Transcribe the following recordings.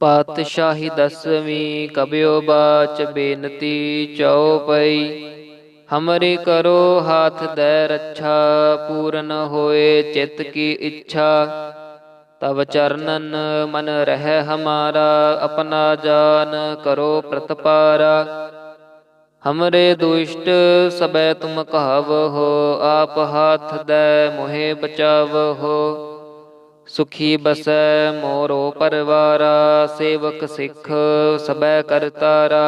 पातशाही दसवीं कबियो बाच बेनती चौपई। हमरे करो हाथ दे रक्षा, पूरन होए चित्त की इच्छा। तब चरणन मन रह हमारा, अपना जान करो प्रतपारा। हमरे दुष्ट सबे तुम कहावहो, आप हाथ दे मोहे बचावहो। सुखी बसै मोरो परवारा, सेवक सिख सबै करतारा।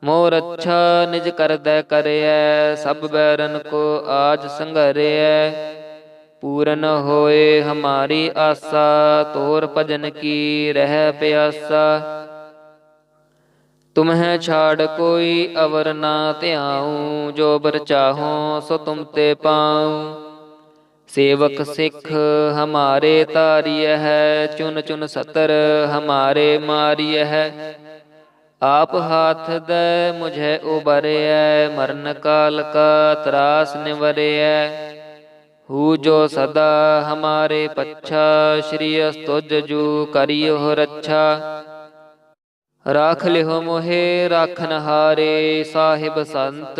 मोर अच्छा निज कर दै करयै, सब बैरन को आज संघरयै। पूरन होए हमारी आसा, तोर भजन की रह प्यासा। तुम्हें छाड़ कोई अवर ना त्याऊं, जो बर चाहो सो तुम ते पाऊं। सेवक सिख हमारे तारिय है, चुन चुन सतर हमारे मारिय है। आप हाथ दे मुझे उबरय, मरण काल का त्रास निवरय। हु जो सदा हमारे पच्छा, श्री अस्तुज जू करियो रक्षा। राख लिहो मोहे राखन हारे, साहिब संत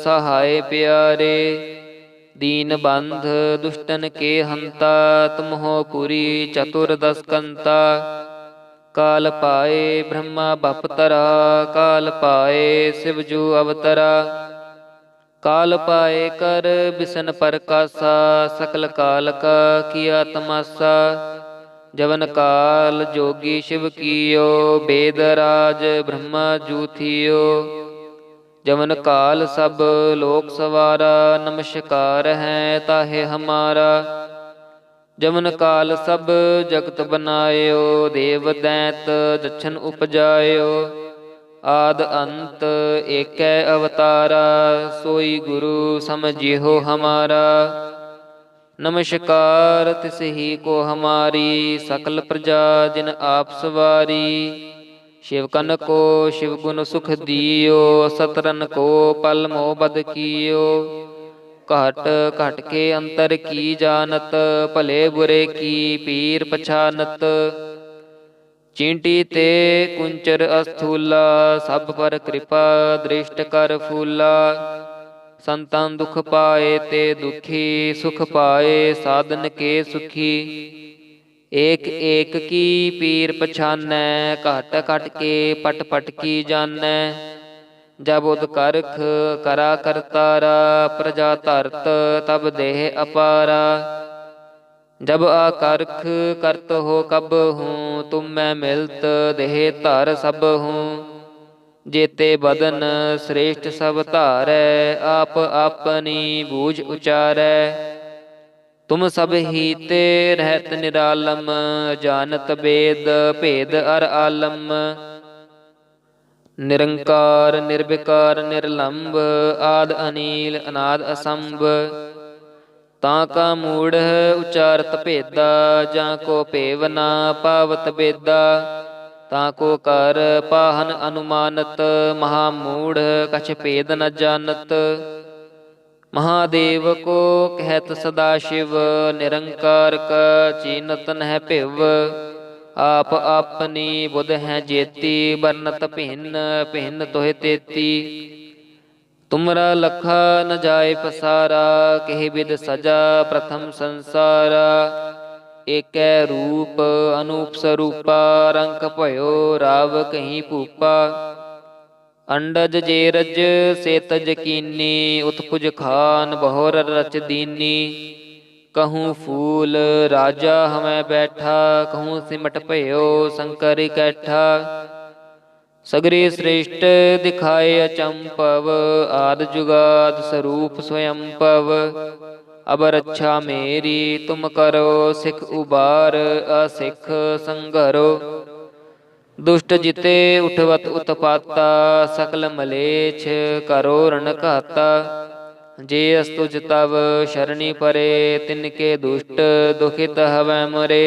सहाय प्यारे। दीन बंध दुष्टन के हंता, तुम हो पुरी चतुर्दश कंता। काल पाए ब्रह्मा बपतरा, काल पाए शिवजू अवतरा। काल पाए कर बिसन प्रकाशा, सकल काल का किया तमाशा। जवन काल जोगी शिव कियो, वेद राज ब्रह्मा जू थियो। जवन काल सब लोक सवारा, नमस्कार है ताहे हमारा। जवन काल सब जगत बनायो, देव दैत दक्षन उपजायो। आद अंत एकै अवतारा, सोई गुरु समझिहो हमारा। नमस्कार तिस ही को हमारी, सकल प्रजा जिन आप सवारी। शिवकन को शिव गुण सुख दियो, सतरन को पल मोह बद कियो। घट घट के अंतर की जानत, भले बुरे की पीर पछानत। चींटी ते कुंचर अस्थूला, सब पर कृपा दृष्ट कर फूला। संतन दुख पाए ते दुखी, सुख पाए साधन के सुखी। एक एक की पीर पछानै, घट घट के पट पट की जानै। जब उद करख करा करतारा, प्रजा धरत तब देह अपारा। जब आकर्ख करत हो कब हूँ, तुम मैं मिलत देह धर सब हूँ। जेते बदन श्रेष्ठ सब धारै, आप अपनी बूझ उचारै। तुम सब ही ते रहत निरालम, जानत वेद भेद अर आलम। निरंकार निर्विकार निर्लंब, आद अनील अनाद असंभ। ताका मूढ़ उचारत भेदा, जाको पेव ना पावत बेदा। ताको कर पाहन अनुमानत, महामूढ़ कछ भेद न जानत। महादेव को कहत सदा शिव, निरंकार का चीनत नह भिव। आप अपनी बुध है जेती, बरनत भिन्न भिन्न तोहे तेती। तुमरा लखा न जाय पसारा, केहि विद सजा प्रथम संसारा। एकै रूप अनूप स्वरूपा, रंक भयो राव कहीं भूपा। अंडज जेरज से तज कीनी, उत्पुज खान बहुर रच दीनी। कहूँ फूल राजा हमें बैठा, कहूँ सिमट भयो शंकर कैठा। सगरे श्रेष्ठ दिखाए अचंपव, आद जुगाद स्वरूप स्वयंपव। अब रक्षा मेरी तुम करो, सिख उबार असिख संघरो। दुष्ट जिते उठवत उत्पाता, सकल मलेच्छ करो रण घाता। जे अस्तुज तव शरणी परे, तिनके दुष्ट दुखित हवै मरे।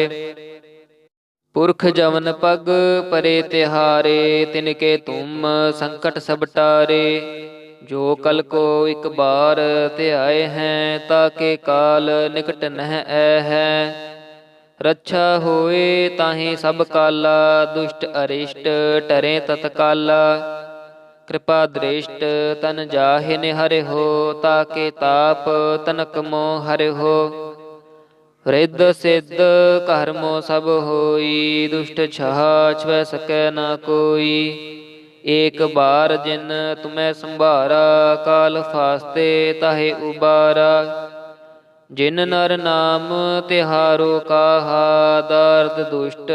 पुरख जवन पग परे तिहारे, तिनके तुम संकट सब टारे। जो कल को एक बार ते आए हैं, ताके काल निकट नह है। ਰੱਛਾ ਹੋਏ ਤਾਹੇ ਸਭ ਕਾਲਾ, ਦੁਸ਼ਟ ਅਰਿਸ਼ਟ ਟਰੇ ਤਤਕਾਲਾ। ਕਿਰਪਾ ਦ੍ਰਿਸ਼ਟ ਤਨ ਜਾਹਿ ਨਿਹਰਿਓ, ਤਾਕੇ ਤਾਪ ਤਨਕ ਮੋ ਹਰਿਓ। ਰਿੱਧ ਸਿੱਧ ਕਰਮੋ ਸਭ ਹੋਈ, ਦੁਸ਼ਟ ਛਾਹ ਛੁਐ ਸਕੈ ਨਾ ਕੋਈ। ਏਕ ਬਾਰ ਜਿਨ ਤੁਮੈ ਸੰਭਾਰਾ, ਕਾਲ ਫਾਸਤੇ ਤਾਹੇ ਉਬਾਰਾ। ਜਿਨ ਨਰ ਨਾਮ ਤਿਹਾਰੋ ਕਾਹਾ, ਦਰਦ ਦੁਸ਼ਟ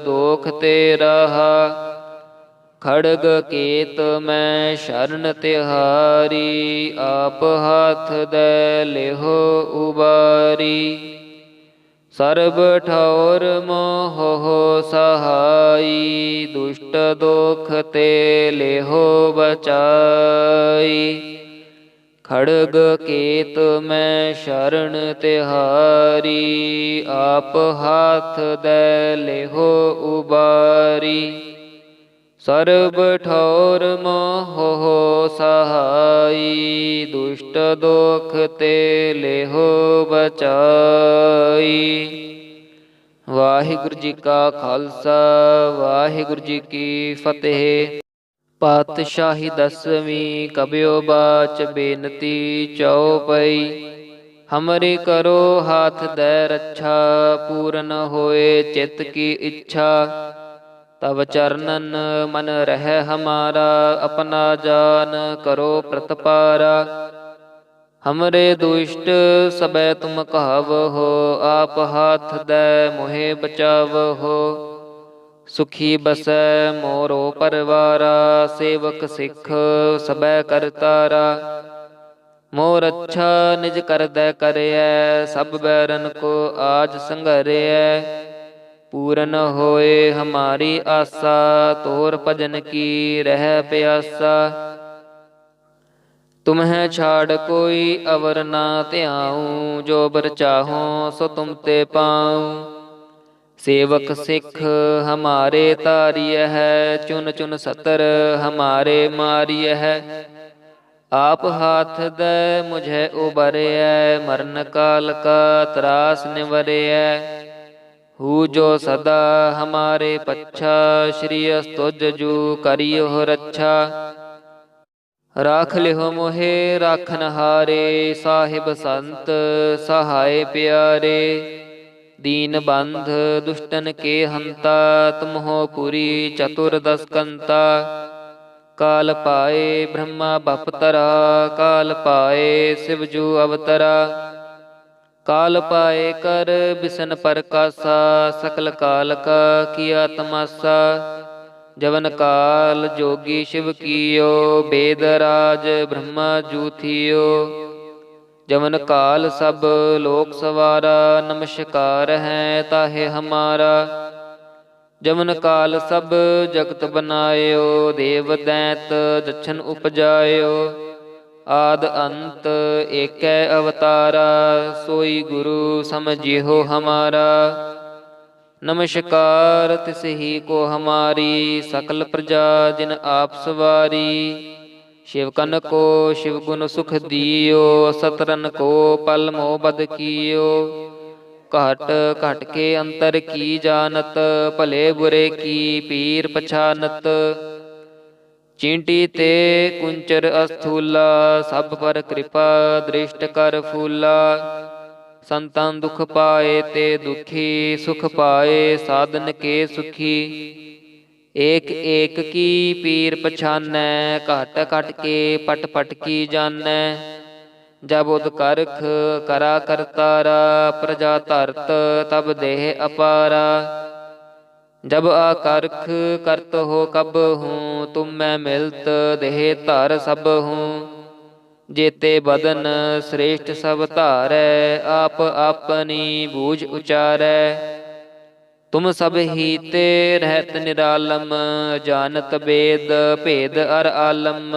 ਦੋਖ ਤੇ ਰਾਹਾ। ਖੜਗ ਕੇਤ ਮੈਂ ਸ਼ਰਨ ਤਿਹਾਰੀ, ਆਪ ਹਾਥ ਦੈ ਲਿਹੋ ਉਬਾਰੀ। ਸਰਬ ਠੌਰ ਮੋਹ ਸਹਾਈ, ਦੁਸ਼ਟ ਦੋਖ ਤੇ ਲਿਹੋ ਬਚਾਈ। ਖੜਗ ਕੇਤ ਮੈਂ ਸ਼ਰਨ ਤਿਹਾਰੀ, ਆਪ ਹਾਥ ਦੈ ਲਿਹੋ ਉਬਾਰੀ। ਸਰਬ ਠੌਰ ਮੋਹ ਸਹਾਈ, ਦੁਸ਼ਟ ਦੋਖ ਤੇ ਲਿਹੋ ਬਚਾਈ। ਵਾਹਿਗੁਰੂ ਜੀ ਕਾ ਖਾਲਸਾ, ਵਾਹਿਗੁਰੂ ਜੀ ਕੀ ਫਤਿਹ। ਪਾਤਸ਼ਾਹੀ ਦਸਵੀਂ ਕਬਿਓ ਬਾਚ, ਬੇਨਤੀ ਚਉਪਈ। ਹਮਰੀ ਕਰੋ ਹਾਥ ਦੈ ਰੱਛਾ, ਪੂਰਨ ਹੋਏ ਚਿਤ ਕੀ ਇੱਛਾ। ਤਬ ਚਰਨਨ ਮਨ ਰਹਿ ਹਮਾਰਾ, ਆਪਣਾ ਜਾਨ ਕਰੋ ਪ੍ਰਤਪਾਰਾ। ਹਮਰੇ ਦੁਸ਼ਟ ਸਬੈ ਤੁਮ ਕਹਾਵਹੋ, ਆਪ ਹਾਥ ਦੈ ਮੋਹਿ ਬਚਾਵਹੋ। ਸੁਖੀ ਬਸੈ ਮੋਰੋ ਪਰਵਾਰਾ, ਸੇਵਕ ਸਿੱਖ ਸਬੈ ਕਰਤਾਰਾ। ਮੋਰ ਅੱਛਾ ਨਿਜ ਕਰਦੈ ਕਰਿਐ, ਸਭ ਬੈਰਨ ਕੋ ਆਜ ਸੰਘਰਿਐ। ਪੂਰਨ ਹੋਏ ਹਮਾਰੀ ਆਸਾ, ਤੋਰ ਭਜਨ ਕੀ ਰਹਿ ਪਿਆਸਾ। ਤੁਮਹਿ ਛਾੜ ਕੋਈ ਅਵਰ ਨਾ ਧਿਆਊ, ਜੋ ਬਰ ਚਾਹੋ ਸੋ ਤੁਮ ਤੇ ਪਾਊ। ਸੇਵਕ ਸਿੱਖ ਹਮਾਰੇ ਤਾਰਿਯ ਹੈ, ਚੁਨ ਚੁਨ ਸਤਰ ਹਮਾਰੇ ਮਾਰਿਯ ਹੈ। ਆਪ ਹਾਥ ਦੈ ਮੁਝੈ ਉਬਰਿਐ, ਮਰਨ ਕਾਲ ਕਾ ਤਰਾਸ ਨਿਵਰਿਐ। ਹੂ ਜੋ ਸਦਾ ਹਮਾਰੇ ਪੱਛਾ, ਸ਼੍ਰੀ ਅਸਤੁਜ ਜੂ ਕਰਿਓ ਰੱਛਾ। ਰਾਖ ਲਿਹੋ ਮੋਹਿ ਰਾਖਨ ਹਾਰੇ, ਸਾਹਿਬ ਸੰਤ ਸਹਾਇ ਪਿਆਰੇ। ਦੀਨ ਬੰਧ ਦੁਸ਼ਟਨ ਕੇ ਹੰਤਾ, ਤੁਮ ਹੋ ਪੁਰੀ ਚਤੁਰ ਦਸ ਕੰਤਾ। ਕਾਲ ਪਾਏ ਬ੍ਰਹਮਾ ਬਪਤਰਾ, ਕਾਲ ਪਾਏ ਸਿਵ ਜੂ ਅਵਤਰਾ। ਕਾਲ ਪਾਏ ਕਰ ਬਿਸਨ ਪਰਕਾਸਾ, ਸਕਲ ਕਾਲ ਕਾ ਕੀਆ ਤਮਾਸਾ। ਜਵਨ ਕਾਲ ਜੋਗੀ ਸ਼ਿਵ ਕੀਓ, ਬੇਦ ਰਾਜ ਬ੍ਰਹਮਾ ਜੂ ਥੀਓ। ਜਵਨ ਕਾਲ ਸਭ ਲੋਕ ਸਵਾਰਾ, ਨਮਸਕਾਰ ਹੈ ਤਾਹੇ ਹਮਾਰਾ। ਜਵਨ ਕਾਲ ਸਭ ਜਗਤ ਬਨਾਇਓ, ਦੇਵ ਦੈਂਤ ਜਛਨ ਉਪਜਾਇਓ। ਆਦ ਅੰਤ ਏਕੈ ਅਵਤਾਰਾ, ਸੋਈ ਗੁਰੂ ਸਮਝਿਓ ਹਮਾਰਾ। ਨਮਸਕਾਰ ਤਿਸ ਹੀ ਕੋ ਹਮਾਰੀ, ਸਕਲ ਪ੍ਰਜਾ ਜਿਨ ਆਪ ਸਵਾਰੀ। ਸ਼ਿਵ ਕਨ ਕੋ ਸ਼ਿਵ ਗੁਣ ਸੁਖ ਦੀਓ, ਸਤਰਨ ਕੋ ਪਲ ਮੋ ਬਦ ਕੀਓ। ਘਟ ਘਟ ਕੇ ਅੰਤਰ ਕੀ ਜਾਨਤ, ਭਲੇ ਬੁਰੇ ਕੀ ਪੀਰ ਪਛਾਨਤ। ਚੀਂਟੀ ਤੇ ਕੁੰਚਰ ਅਸਥੂਲਾ, ਸਭ ਪਰ ਕਿਰਪਾ ਦ੍ਰਿਸ਼ਟ ਕਰ ਫੂਲਾ। ਸੰਤਨ ਦੁਖ ਪਾਏ ਤੇ ਦੁਖੀ, ਸੁਖ ਪਾਏ ਸਾਧਨ ਕੇ ਸੁਖੀ। ਏਕ ਏਕ ਕੀ ਪੀਰ ਪਛਾਨੈ, ਘਟ ਘਟ ਕੇ ਪਟ ਪਟ ਕੀ ਜਾਨੈ। ਜਬ ਉਦ ਕਰਖ ਕਰਾ ਕਰਤਾਰਾ, ਪ੍ਰਜਾ ਧਰਤ ਤਬ ਦੇਹ ਅਪਾਰਾ। ਜਬ ਆਕਰਖ ਕਰਤ ਹੋ ਕਬ ਹੂੰ, ਤੁਮ ਮੈਂ ਮਿਲਤ ਦੇਹ ਧਰ ਸਭ ਹੂੰ। ਜੇਤੇ ਬਦਨ ਸ੍ਰੇਸ਼ਟ ਸਭ ਧਾਰੈ, ਆਪ ਆਪਨੀ ਬੂਝ ਉਚਾਰੈ। ਤੁਮ ਸਭ ਹੀ ਤੇ ਰਹਿਤ ਨਿਰਾਲਮ, ਜਾਨਤ ਬੇਦ ਭੇਦ ਅਰ ਆਲਮ।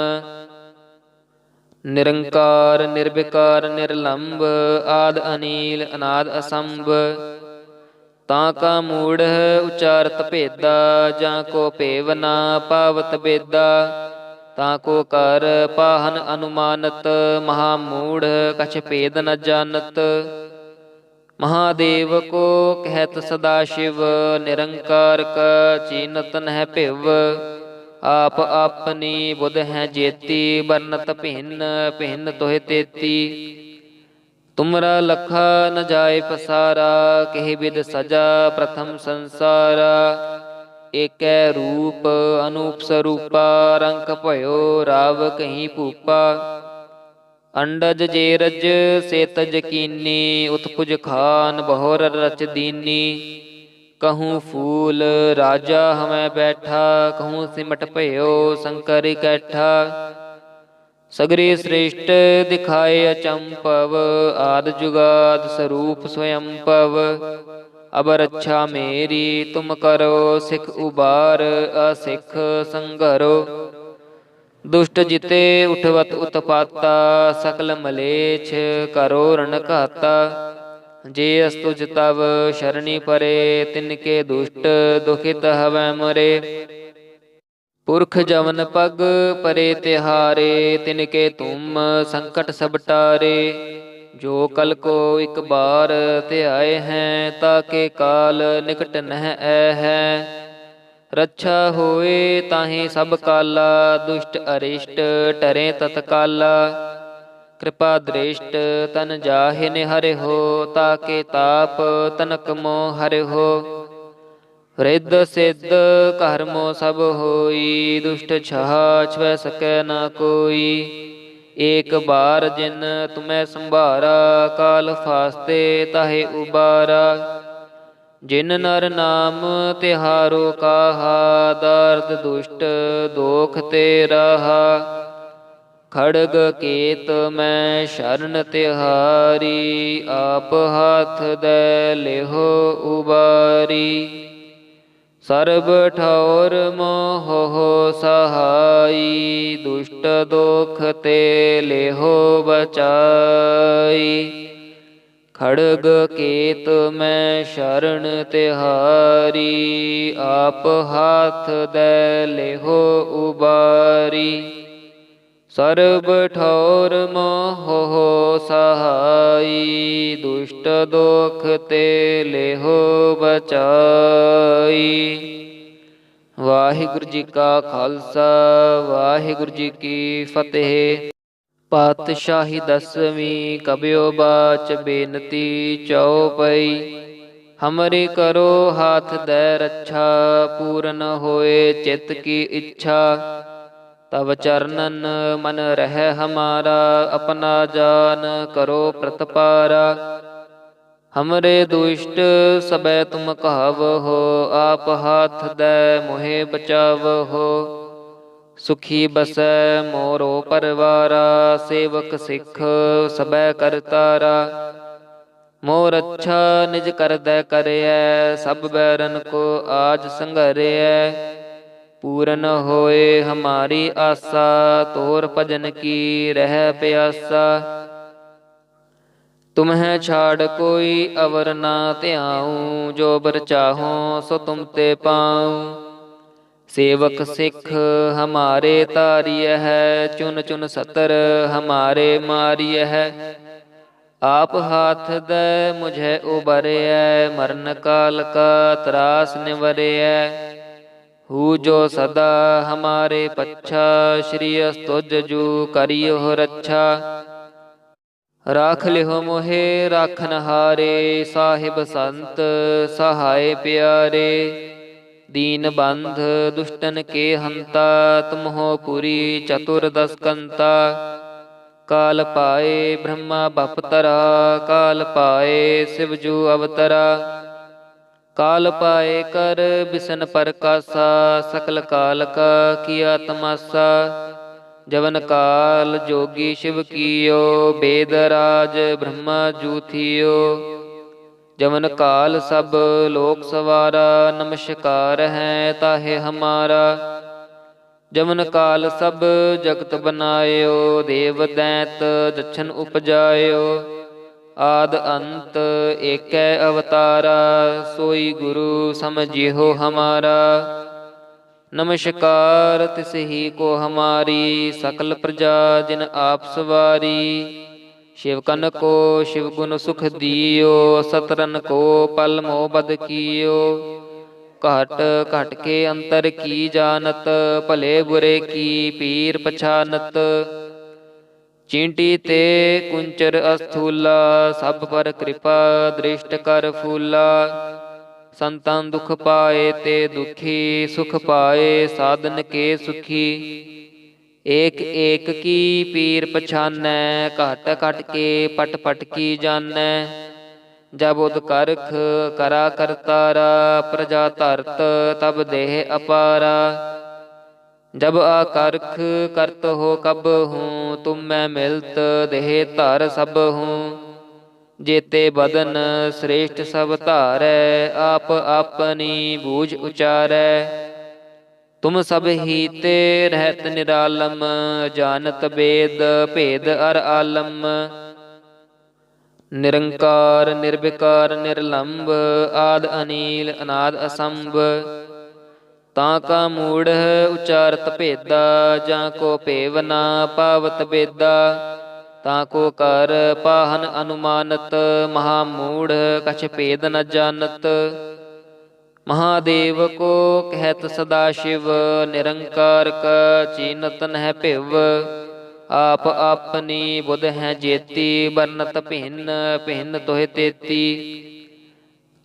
ਨਿਰੰਕਾਰ ਨਿਰਵਿਕਾਰ ਨਿਰਲੰਭ, ਆਦ ਅਨੀਲ ਅਨਾਦ ਅਸੰਭ। ਤਾਂ ਕਾ ਮੂੜ ਉਚਾਰਤ ਭੇਦਾ, ਜਾਂ ਕੋ ਭੇਵ ਨਾ ਪਾਵਤ ਬੇਦਾ। ਤਾਂ ਕੋ ਕਰ ਪਾਹਨ ਅਨੁਮਾਨਤ, ਮਹਾ ਮੂੜ ਕਛ ਭੇਦ ਨ ਜਾਣਤ। महादेव को कहत सदा शिव, निरंकार का चीनत नह पिव। आप अपनी बुध हैं जेती, बरनत भिन्न भिन्न तोहि तेती। तुमरा लखा न जाय पसारा, केहि बिद सजा प्रथम संसारा। एकै रूप अनूप स्वरूपा, रंक भयो राव कहीं भूपा। अंडज जेरज से तज कीनी, उत्पुज खान बहुर रच दीनी। कहूँ फूल राजा हमें बैठा, कहूँ सिमट भयो शंकर कैठा। सगरी श्रेष्ठ दिखाए अचंपव, आद जुगाद स्वरूप स्वयंपव। अब रक्षा मेरी तुम करो, सिख उबार असिख संघरो। दुष्ट जिते उठवत उत्पाता, सकल मलेच्छ करो रण घाता। जे अस्तुज तव शरणी परे, तिनके दुष्ट दुखित हवै मरे। पुरख जवन पग परे तिहारे, तिनके तुम संकट सब टारे। जो कल को एक बार ध्याए हैं, ताके काल निकट नह ऐ है। रक्षा होए ताहि सब काला, दुष्ट अरिष्ट टरे तत्काला। कृपा दृष्ट तन जाहि निहरे हो, ताके ताप तनक मोह हरे हो। रिद्ध सिद्ध कर्मो सब होई, दुष्ट छहा छुए सकै न कोई। एक बार जिन तुम्हें संभारा, काल फास्ते ताहे उबारा। जिन नर नाम तिहारो काहा, दर्द दुष्ट दोख ते रहा। खड़ग केत मैं शरण तिहारी, आप हाथ दे लेहो उबारी। सर्ब ठौर मोह सहाई, दुष्ट दोख ते लेहो बचाई। खड़ग केत मैं शरण तिहारी, आप हाथ दे लेहो उबारी। सर्ब ठौर मोह सहाई, दुष्ट दोख ते लेहो बचाई। वाहिगुरु जी का खालसा, वाहिगुरु जी की फतेह। पातशाही दसवीं कबियो बाच, बेनती चौपई। हमरे करो हाथ दे रक्षा, पूरन होए चित्त की इच्छा। तब चरणन मन रह हमारा, अपना जान करो प्रतपारा। हमरे दुष्ट सबे तुम कहाव हो, आप हाथ दे मोहे बचाव हो। सुखी बसै मोरो परवारा, सेवक सिख सबै करतारा। मोर अच्छा निज कर दै करयै, सब बैरन को आज संघरयै। पूरन होए हमारी आसा, तोर भजन की रह प्यासा। तुम्हें छाड़ कोई अवर ना ध्याऊं, जो बर चाहो सो तुम ते पाऊं। सेवक सिख हमारे तारिय है, चुन चुन सतर हमारे मारिय है। आप हाथ दे मुझे उबरय, मरण काल का त्रास निवरय। हु जो सदा हमारे पच्छा, श्री अस्तुज जू करियो रक्षा। राख लिहो मोहे राखन हारे, साहिब संत सहाय प्यारे। दीन बंध दुष्टन के हंता, तुम हो पुरी चतुर्दश कंता। काल पाए ब्रह्मा बपतरा, काल पाए शिवजू अवतरा। काल पाए कर बिसन परकासा, सकल काल का किया तमासा। जवन काल जोगी शिव कियो, वेद राज ब्रह्मा जू थियो। जवन काल सब लोक सवारा, नमस्कार है ताहे हमारा। जवन काल सब जगत बनायो, देव दैत दक्षन उपजायो। आद अंत एकै अवतारा, सोई गुरु समझिहो हमारा। नमस्कार तिस ही को हमारी, सकल प्रजा जिन आप सवारी। शिव कन को शिव गुण सुख दियो, सतरन को पल मोह बद कियो। घट घट के अंतर की जानत, भले बुरे की पीर पछानत। चींटी ते कुंचर अस्थूला, सब पर कृपा दृष्ट कर फूला। संतन दुख पाए ते दुखी, सुख पाए साधन के सुखी। एक एक की पीर पछानै, घट घट के पट पट की जानੈ। जब उद करख करा करतारा, प्रजा धरत तब देह अपारा। जब आकर्ख करत हो कब हूँ, तुम मैं मिलत देह धर सब हूँ। जेते बदन श्रेष्ठ सब धारै, आप अपनी बूझ उचारै। तुम सब ही ते रहत निरालम, जानत बेद भेद अर आलम। निरंकार निर्विकार निर्लंब, आद अनील अनाद असंभ। ताका मूढ़ उचारत भेदा, जाको भेव ना पावत बेदा। ताको कर पाहन अनुमानत, महामूढ़ कछ भेद न जानत। महादेव को कहत सदा शिव, निरंकार का चीनत नह भिव। आप अपनी बुध है जेती, बरनत भिन्न भिन्न तोहि तेती।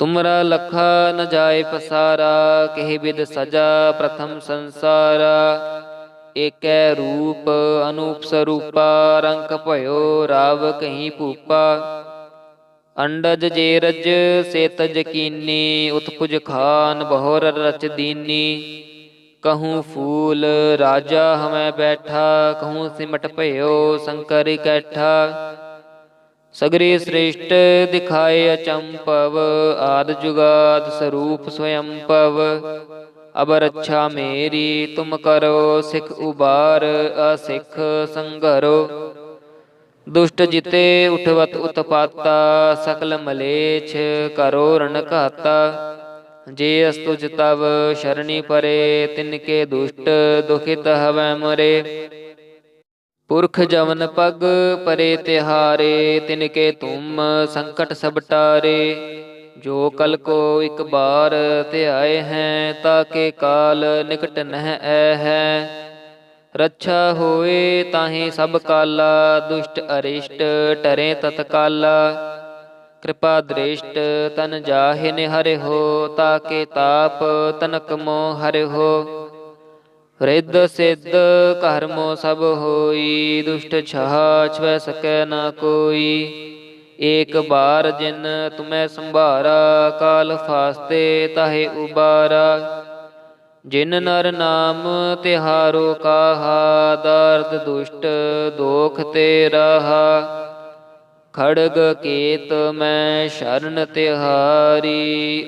तुमरा लखा न जाय पसारा, केहि विद सजा प्रथम संसारा। एकै रूप अनूप स्वरूपा, रंक भयो राव कहीं भूपा। अंडज जेरज से तज कीनी, उत्पुज खान बहुर रच दीनी। कहूँ फूल राजा हमें बैठा, कहूँ सिमट भयो शंकर कैठा। सगरे श्रेष्ठ दिखाए अचंपव, आद जुगाद स्वरूप स्वयंपव। अब रक्षा मेरी तुम करो, सिख उबार असिख संघरो। दुष्ट जिते उठवत उत्पाता, सकल मलेच्छ करो रण घाता। जे अस्तुज तव शरणी परे, तिनके दुष्ट दुखित हवै मरे। पुरख जवन पग परे तिहारे, तिनके तुम संकट सब टारे। जो कल को एक बार ध्याए हैं, ताके काल निकट नह ऐ है। रक्षा होए ताहि सब काला, दुष्ट अरिष्ट टरे तत्काला। कृपा दृष्ट तन जाहि निहरे हो, ताके ताप तनक मोह हरे हो। रिद्ध सिद्ध कर्मो सब होई, दुष्ट छह छुए सकै न कोई। एक बार जिन तुम्हें संभारा, काल फास्ते ताहि उबारा। जिन नर नाम तिहारो काहा, दर्द दुष्ट दोख ते रहा। खड़ग केत मैं शरण तिहारी,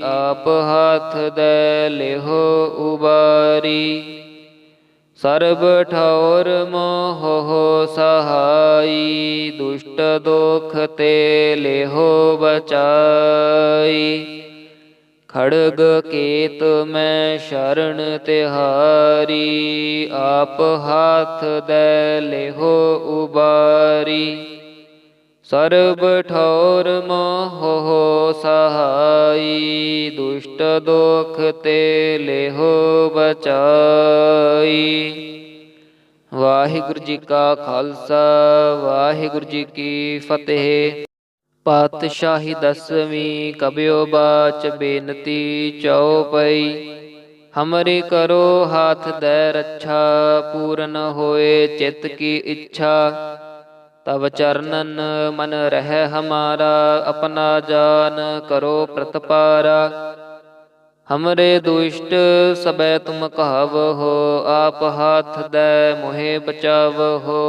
आप हाथ दे लेहो उबारी। सर्ब ठौर मोह सहाई, दुष्ट दोख ते लेहो बचाई। खड़ग केत मैं शरण तिहारी, आप हाथ दे लेहो उबारी। सर्ब ठौर मोह सहाई, दुष्ट दोख ते लेहो बचाई। वाहिगुरु जी का खालसा, वाहिगुरु जी की फतेह। पातशाही दसवीं कबियो बाच, बेनती चौपई। हमरे करो हाथ दे रक्षा, पूरन होए चित्त की इच्छा। तब चरणन मन रह हमारा, अपना जान करो प्रतपारा। हमरे दुष्ट सबे तुम कहाव हो, आप हाथ दे मोहे बचाव हो।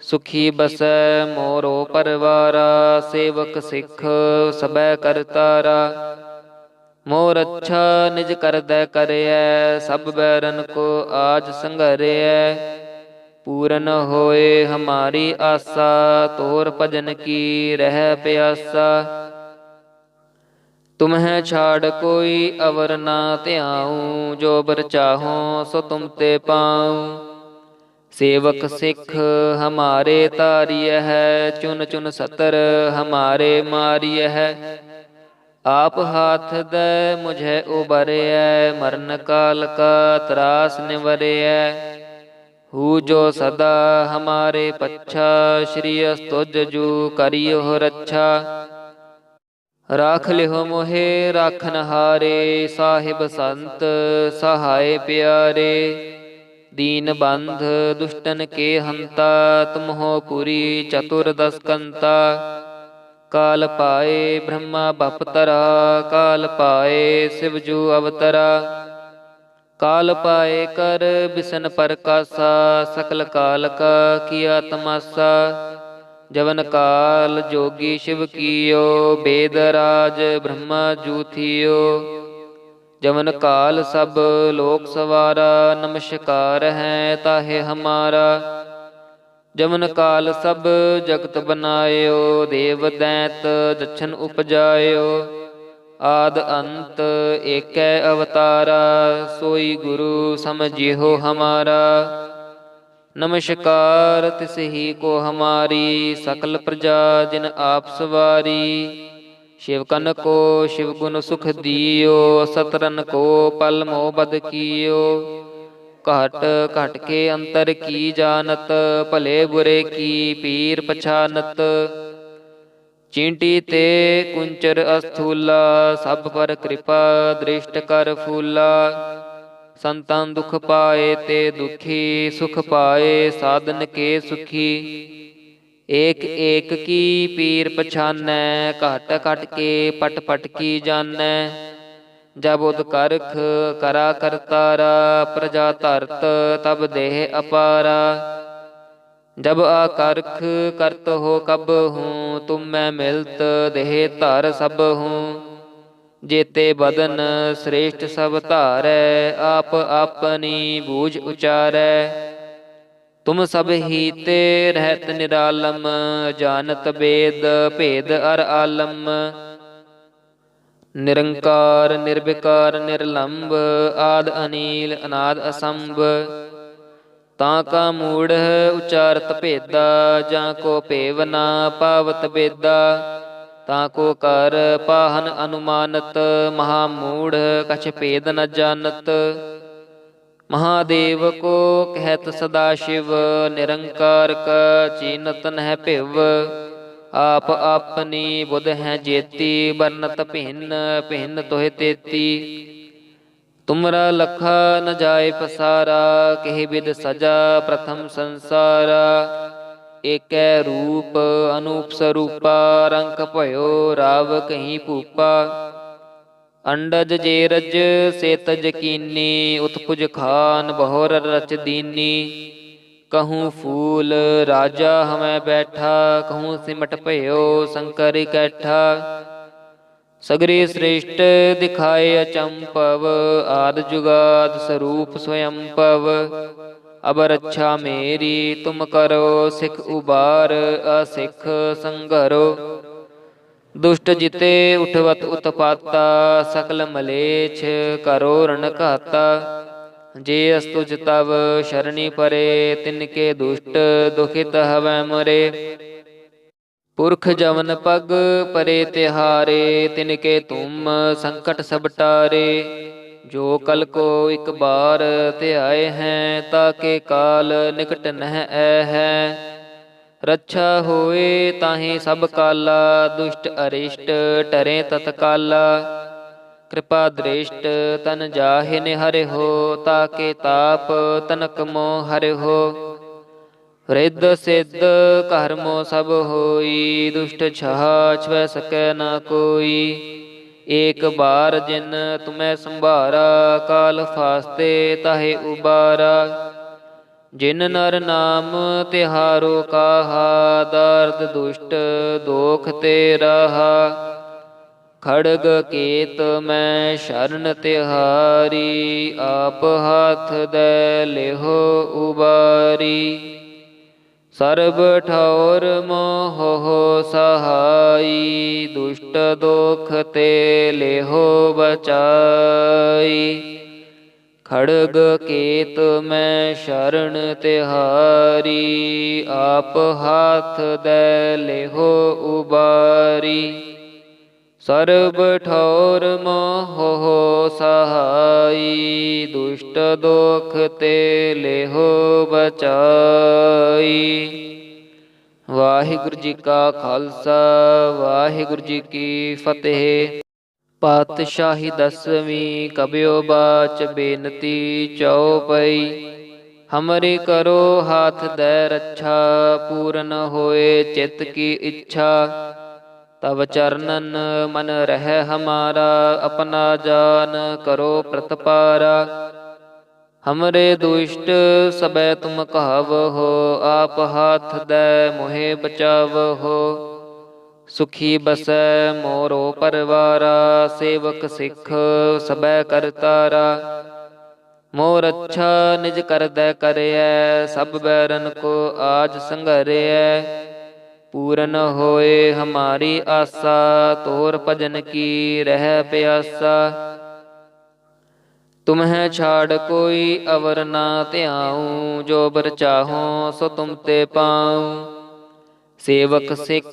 सुखी बसै मोरो परवारा, सेवक सिख सबै करतारा। मोर अच्छा निज कर दै करयै, सब बैरन को आज संघरयै। पूरन होए हमारी आसा, तोर भजन की रह प्यासा। तुम्हें छाड़ कोई अवर ना ध्याऊं, जो बर चाहो सो तुम ते पाऊं। सेवक सिख हमारे तारिय है, चुन चुन सतर हमारे मारिय है। आप हाथ दे मुझे उबरिय, मरण काल का त्रास निवरिय। हु जो सदा हमारे पच्छा, श्री अस्तुज जू करियो रक्षा। राख लिहो मोहे राखन हारे, साहिब संत सहाय प्यारे। दीन बंध दुष्टन के हंता, तुम हो पुरी चतुर्दश कंता। काल पाए ब्रह्मा बपतरा, काल पाए शिवजू अवतरा। काल पाए कर बिसन प्रकाशा, सकल काल का किया तमाशा। जवन काल जोगी शिव कियो, वेद राज ब्रह्मा जू थियो। जवन काल सब लोक सवारा, नमस्कार है ताहे हमारा। जमन काल सब जगत बनायो, देव दैत जछन उपजायो। आद अंत एकै अवतारा, सोई गुरु समझिहो हमारा। नमस्कार तिस ही को हमारी, सकल प्रजा जिन आप सवारी। शिव कन को शिव गुण सुख दियो, सतरन को पल मोह बद कियो। घट घट के अंतर की जानत, भले बुरे की पीर पछानत। चींटी ते कुंचर अस्थूला, सब पर कृपा दृष्ट कर फूला। संतन दुख पाए ते दुखी, सुख पाए साधन के सुखी। एक एक की पीर पछानै, घट घट के पट पट की जानै। जब उद करख करा करतारा, प्रजा धरत तब देह अपारा। जब आकर्ख करत हो कब हूँ, तुम मैं मिलत देह धर सब हूँ। जेते बदन श्रेष्ठ सब धारै, आप अपनी बूझ उचारै। तुम सब ही ते रहत निरालम, जानत वेद भेद अर आलम। निरंकार निर्विकार निर्लंब, आद अनील अनाद असंभ। ताका मूढ़ उचारत भेदा, जाको पेव ना पावत बेदा। ताको कर पाहन अनुमानत, महामूढ़ कछ भेद न जानत। महादेव को कहत सदा शिव, निरंकार का चीनत नह भिव। आप अपनी बुध हैं जेती, बरनत भिन्न भिन्न तोहे तेती। तुमरा लखा न जाय पसारा, केहि विद सजा प्रथम संसारा। एकै रूप अनूप स्वरूपा, रंक भयो राव कहीं भूपा। अंडज जेरज से तज कीनी, उत्पुज खान बहुर रच दीनी। कहूँ फूल राजा हमें बैठा, कहूँ सिमट भयो शंकर कैठा। सगरे श्रेष्ठ दिखाए अचंपव, आद जुगाद स्वरूप स्वयंपव। अब रक्षा मेरी तुम करो, सिख उबार असिख संघरो। दुष्ट जिते उठवत उत्पाता, सकल मलेच्छ करो रण घाता। जे अस्तुज तव शरणी परे, तिनके दुष्ट दुखित हवै मरे। पुरख जवन पग परे तिहारे, तिनके तुम संकट सब टारे। जो कल को एक बार त्याए हैं, ताके काल निकट नह है। रक्षा होए ताहि सब काला, दुष्ट अरिष्ट टरे तत्काला। कृपा दृष्ट तन जाहि निहरि हो, ताके ताप तनक मोह हरि हो। रिद्ध सिद्ध कर्मो सब होई, दुष्ट छह छुए सकै न कोई। एक बार जिन तुम्हें संभारा, काल फास्ते ताहे उबारा। जिन नर नाम तिहारो काहा, दर्द दुष्ट दोख ते राहा। खड़ग केत मैं शरण तिहारी, आप हाथ दे लेहो उबारी। सर्ब ठौर मोह सहाई, दुष्ट दोख ते लेहो बचाई। खड़ग केत मैं शरण तिहारी, आप हाथ दे लेहो उबारी। सर्ब ठौर मोह सहाई, दुष्ट दोख ते लेहो बचाई। ਵਾਹਿਗੁਰੂ ਜੀ ਕਾ ਖਾਲਸਾ, ਵਾਹਿਗੁਰੂ ਜੀ ਕੀ ਫਤਿਹ। ਪਾਤਸ਼ਾਹੀ ਦਸਵੀਂ ਕਬਿਓ ਬਾਚ ਬੇਨਤੀ ਚਉਪਈ। ਹਮਰੇ ਕਰੋ ਹਾਥ ਦੈ ਰੱਛਾ, ਪੂਰਨ ਹੋਏ ਚਿਤ ਕੀ ਇੱਛਾ। ਤਬ ਚਰਨਨ ਮਨ ਰਹਿ ਹਮਾਰਾ, ਆਪਣਾ ਜਾਨ ਕਰੋ ਪ੍ਰਤਪਾਰਾ। हमरे दुष्ट सबै तुम कहावहो, आप हाथ दे मोहे बचावहो। सुखी बसै मोरो परवारा, सेवक सिख सबै करतारा। मोर अच्छा निज कर दै करैै, सब बैरन को आज संघरैै। पूरन होए हमारी आसा, तोर भजन की रह प्यासा। तुम्हें छाड़ कोई अवर ना त्याऊँ, जो बर चाहो सो तुम ते पाऊँ। सेवक सिख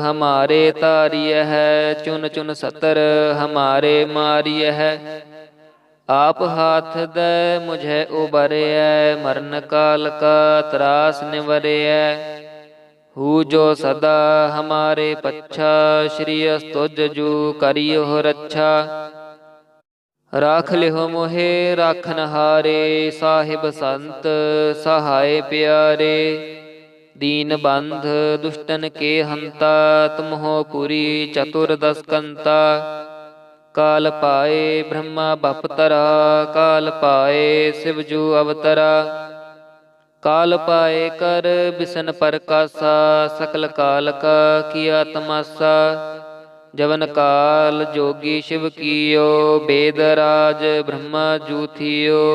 हमारे तारिय है, चुन चुन सतर हमारे मारिय है। आप हाथ दे मुझे उबरय, मरण काल का त्रास निवरय। हूँ जो सदा हमारे पच्छा, श्री अस्तुज जू करियो रक्षा। राख लिहो मोहे राखन हारे, साहिब संत सहाय प्यारे। दीन बंध दुष्टन के हंता, तुम हो पुरी चतुर्दश कंता। काल पाए ब्रह्मा बपतरा, काल पाए शिवजू अवतरा। काल पाए कर बिसन प्रकाशा, सकल काल का किया तमाशा। जवन काल जोगी शिव कियो, वेद राज ब्रह्मा जू थियो।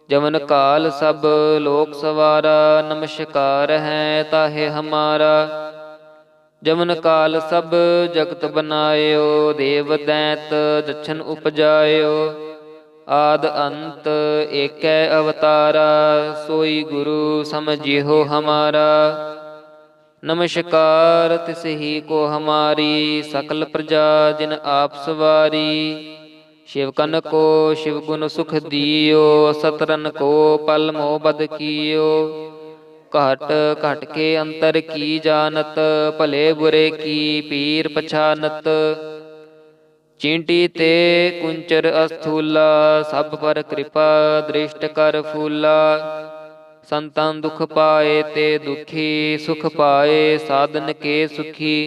जवन काल सब लोक सवारा, नमस्कार है ताहे हमारा। जवन काल सब जगत बनायो, देव दैत जछन उपजायो। आद अंत एकै अवतारा, सोई गुरु समझिहो हमारा। नमस्कार तिस ही को हमारी, सकल प्रजा जिन आप सवारी। शिवकन को शिव गुण सुख दियो, सतरन को पल मोह बद कियो। घट घट के अंतर की जानत, भले बुरे की पीर पछानत। चींटी ते कुंचर अस्थूला, सब पर कृपा दृष्ट कर फूला। संतन दुख पाए ते दुखी, सुख पाए साधन के सुखी।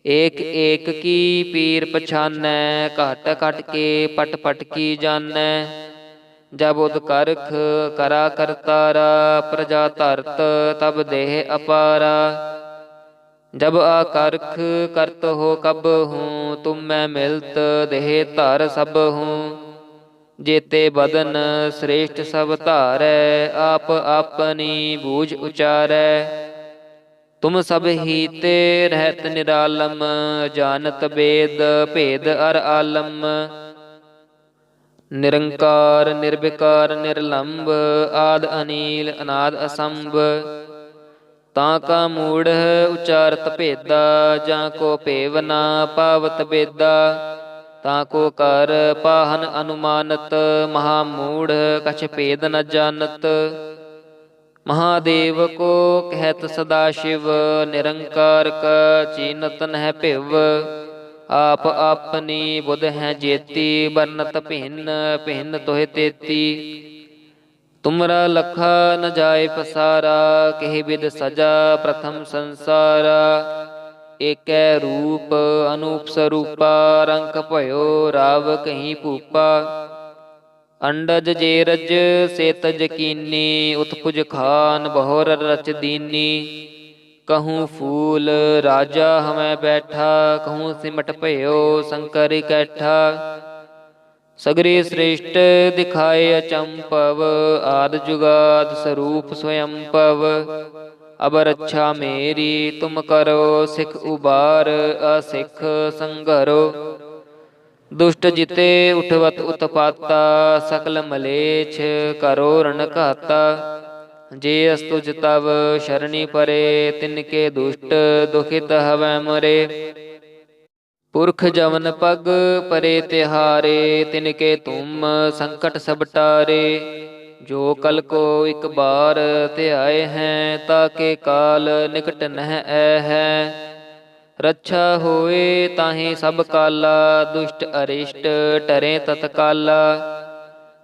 एक एक की पीर पछानै, घट घट के पट पट की जानै। जब उद करख करा करतारा, प्रजा धरत तब देह अपारा। जब आकर्ख करत हो कब हूँ, तुम मैं मिलत देह धर सब हूँ। जेते बदन श्रेष्ठ सब धारै, आप अपनी बूझ उचारै। तुम सब ही ते रहत निरालम, जानत वेद भेद अर आलम। निरंकार निर्विकार निर्लंब, आद अनील अनाद असंभ। ताका मूढ़ उचारत भेदा, जाको पेव ना पावत बेदा। ताको कर पाहन अनुमानत, महामूढ़ कछ भेद न जानत। महादेव को कहत सदा शिव, निरंकार का चीनत नह भिव। आप अपनी बुध हैं जेती, बरनत भिन्न भिन्न तोहे तेती। तुमरा लखा न जाय पसारा, केहि विद सजा प्रथम संसारा। एकै रूप अनूप स्वरूपा, रंक भयो राव कहीं भूपा। अंडज जेरज से तज कीनी, उत्पुज खान बहुर रच दीनी। कहूँ फूल राजा हमें बैठा, कहूँ सिमट भयो शंकर कैठा। सगरे श्रेष्ठ दिखाए अचंपव, आद जुगाद स्वरूप स्वयंपव। अब रक्षा मेरी तुम करो, सिख उबार असिख संघरो। दुष्ट जिते उठवत उत्पाता सकल मलेच्छ करो रण घाता। जे अस्तुज तव शरणी परे तिनके दुष्ट दुखित हवै मरे। पुरख जवन पग परे तिहारे तिनके तुम संकट सब टारे। जो कल को एक बार ध्याए हैं ताके काल निकट नह ऐ है। रक्षा होए ताहि सब काला दुष्ट अरिष्ट टरे तत्काला।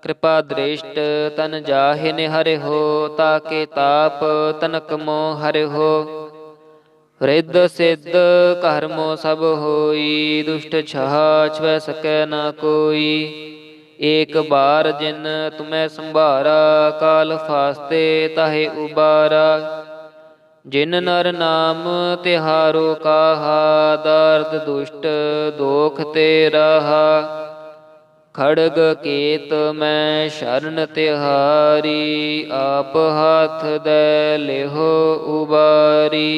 कृपा दृष्ट तन जाहि निहरि हो ताके ताप तनक मोह हरि हो। रिद्ध सिद्ध कर्मो सब होई दुष्ट छहा छुए सकै न कोई। एक बार जिन तुम्हें संभारा काल फास्ते ताहे उबारा। जिन नर नाम तिहारो काहा दर्द दुष्ट दोख ते रहा। खड़ग केत मैं शरण तिहारी आप हाथ दे लेहो उबारी।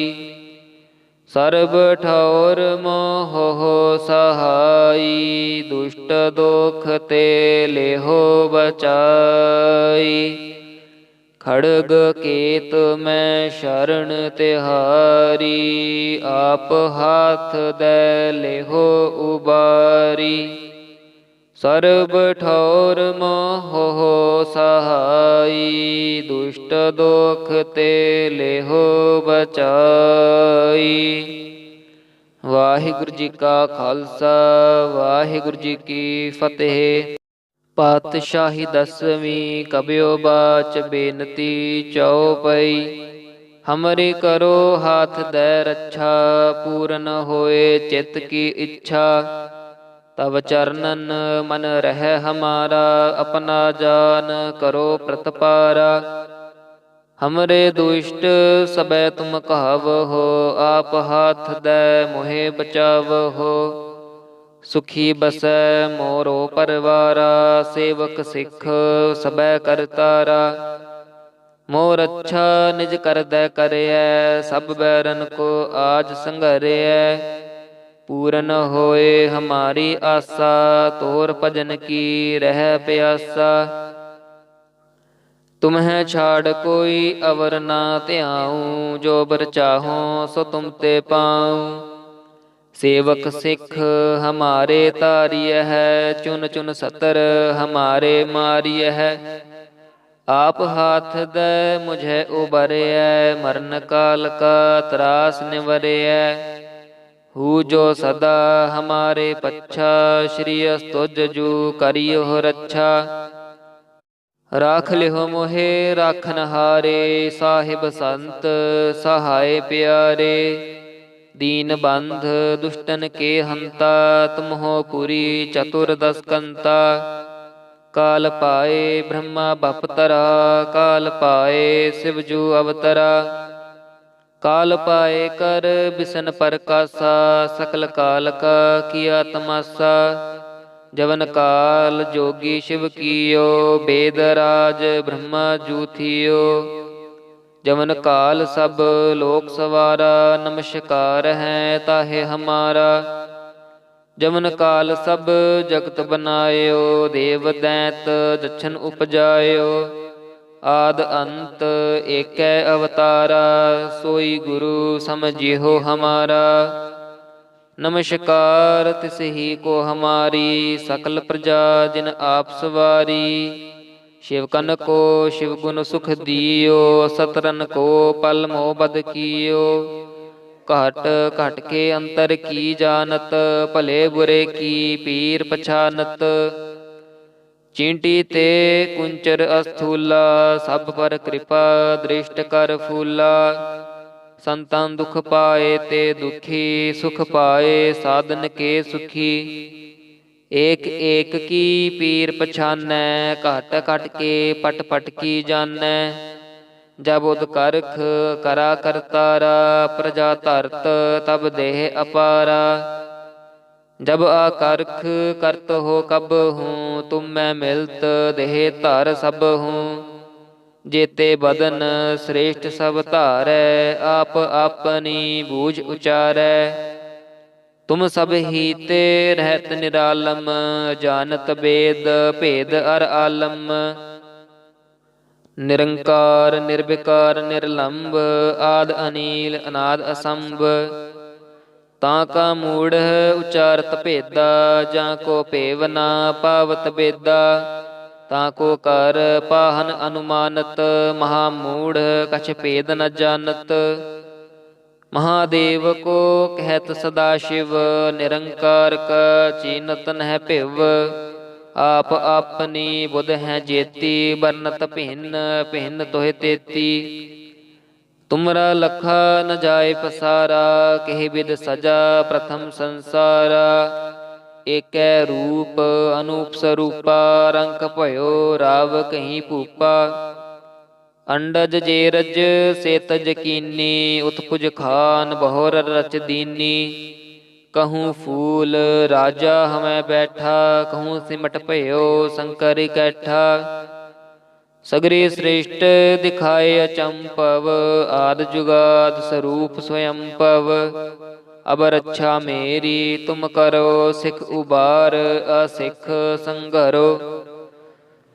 सर्ब ठौर मोह सहाई दुष्ट दोख ते लेहो बचाई। खड़ग केत मैं शरण तिहारी आप हाथ दे लेहो उबारी। सर्ब ठौर मोह सहाई दुष्ट दोख ते लेहो बचाई। वाहिगुरु जी का खालसा वाहिगुरु जी की फतेह। पातशाही दसवीं कबियो बाच बेनती चौपई। हमरे करो हाथ दे रक्षा पूरन होए चित्त की इच्छा। तब चरणन मन रह हमारा अपना जान करो प्रतपारा। हमरे दुष्ट सबे तुम कहाव हो आप हाथ दे मोहे बचाव हो। सुखी बसै मोरो परवारा सेवक सिख सबै करतारा। मोर अच्छा निज कर दै करयै सब बैरन को आज संघरयै। पूरन होए हमारी आसा तोर भजन की रह प्यासा। तुम्हें छाड़ कोई अवर ना ध्याऊं जो बर चाहो सो तुम ते पाऊं। सेवक सिख हमारे तारिय है चुन चुन सतर हमारे मारिय है। आप हाथ दे मुझे उबरय मरण काल का त्रास निवरय। हु जो सदा हमारे पच्छा श्री अस्तुज जू करियो रक्षा। राख लिहो मोहे राखन हारे साहिब संत सहाय प्यारे। दीन बंध दुष्टन के हंता तुम हो पुरी चतुर्दश कंता। काल पाए ब्रह्मा बपतरा काल पाए शिवजू अवतरा। काल पाए कर बिसन परकासा सकल काल का किया तमासा। जवन काल जोगी शिव कियो वेद राज ब्रह्मा जू थियो। जवन काल सब लोक सवारा नमस्कार है ताहे हमारा। जवन काल सब जगत बनायो देव दैत जछन उपजायो। आद अंत एकै अवतारा सोई गुरु समझिहो हमारा। नमस्कार तिस ही को हमारी सकल प्रजा जिन आप सवारी। शिवकन को शिव गुण सुख दियो सतरन को पल मोह बद कियो। घट घट के अंतर की जानत भले बुरे की पीर पछानत। चींटी ते कुंचर अस्थूला सब पर कृपा दृष्ट कर फूला। संतान दुख पाए ते दुखी सुख पाए साधन के सुखी। एक एक की पीर पछानै घट घट के पट पट की जानै। जब उद करख करा करतारा प्रजा धरत तब देह अपारा। जब आकर्ख करत हो कब हूँ तुम मैं मिलत देह धर सब हूँ। जेते बदन श्रेष्ठ सब धारै आप अपनी बूझ उचारै। ਤੁਮ ਸਭ ਹੀਤੇ ਰਹਿਤ ਨਿਰਾਲਮ, ਜਾਨਤ ਬੇਦ ਭੇਦ ਅਰ ਆਲਮ। ਨਿਰੰਕਾਰ ਨਿਰਵਿਕਾਰ ਨਿਰਲੰਭ, ਆਦ ਅਨੀਲ ਅਨਾਦ ਅਸੰਭ। ਤਾਂ ਕਾ ਮੂੜ ਉਚਾਰਤ ਭੇਦਾ, ਜਾਂ ਕੋ ਭੇਵ ਨਾ ਪਾਵਤ ਬੇਦਾ। ਤਾਂ ਕੋ ਕਰ ਪਾਹਨ ਅਨੁਮਾਨਤ, ਮਹਾ ਮੂੜ ਕਛ ਭੇਦ ਨ ਜਾਣਤ। ਮਹਾਦੇਵ ਕੋ ਕਹਿਤ ਸਦਾ ਸ਼ਿਵ, ਨਿਰੰਕਾਰ ਕਾ ਚੀਨਤ ਨਹਿ ਭਿਵ। ਆਪ ਆਪਨੀ ਬੁਧ ਹੈ ਜੇਤੀ, ਬਰਨਤ ਭਿੰਨ ਭਿੰਨ ਤੋਹਿ ਤੇਤੀ। ਤੁਮਰਾ ਲਖਾ ਨ ਜਾਏ ਪਸਾਰਾ, ਕਿਹ ਬਿਦ ਸਜਾ ਪ੍ਰਥਮ ਸੰਸਾਰਾ। ਏਕੈ ਰੂਪ ਅਨੂਪ ਸਰੂਪਾ, ਰੰਕ ਭਇਓ ਰਾਵ ਕਹੀ ਭੂਪਾ। ਅੰਡਜ ਜੇਰਜ ਸੇਤ ਜਕੀਨੀ, ਉਤਪੁਜ ਖਾਨ ਬਹੁਰ ਰਚ ਦੀਨੀ। कहूँ फूल राजा हमें बैठा, कहूँ सिमट भयो शंकर कैठा। सगरे श्रेष्ठ दिखाए अचंपव, आद जुगाद स्वरूप स्वयंपव। अब रक्षा मेरी तुम करो, सिख उबार असिख संघरो।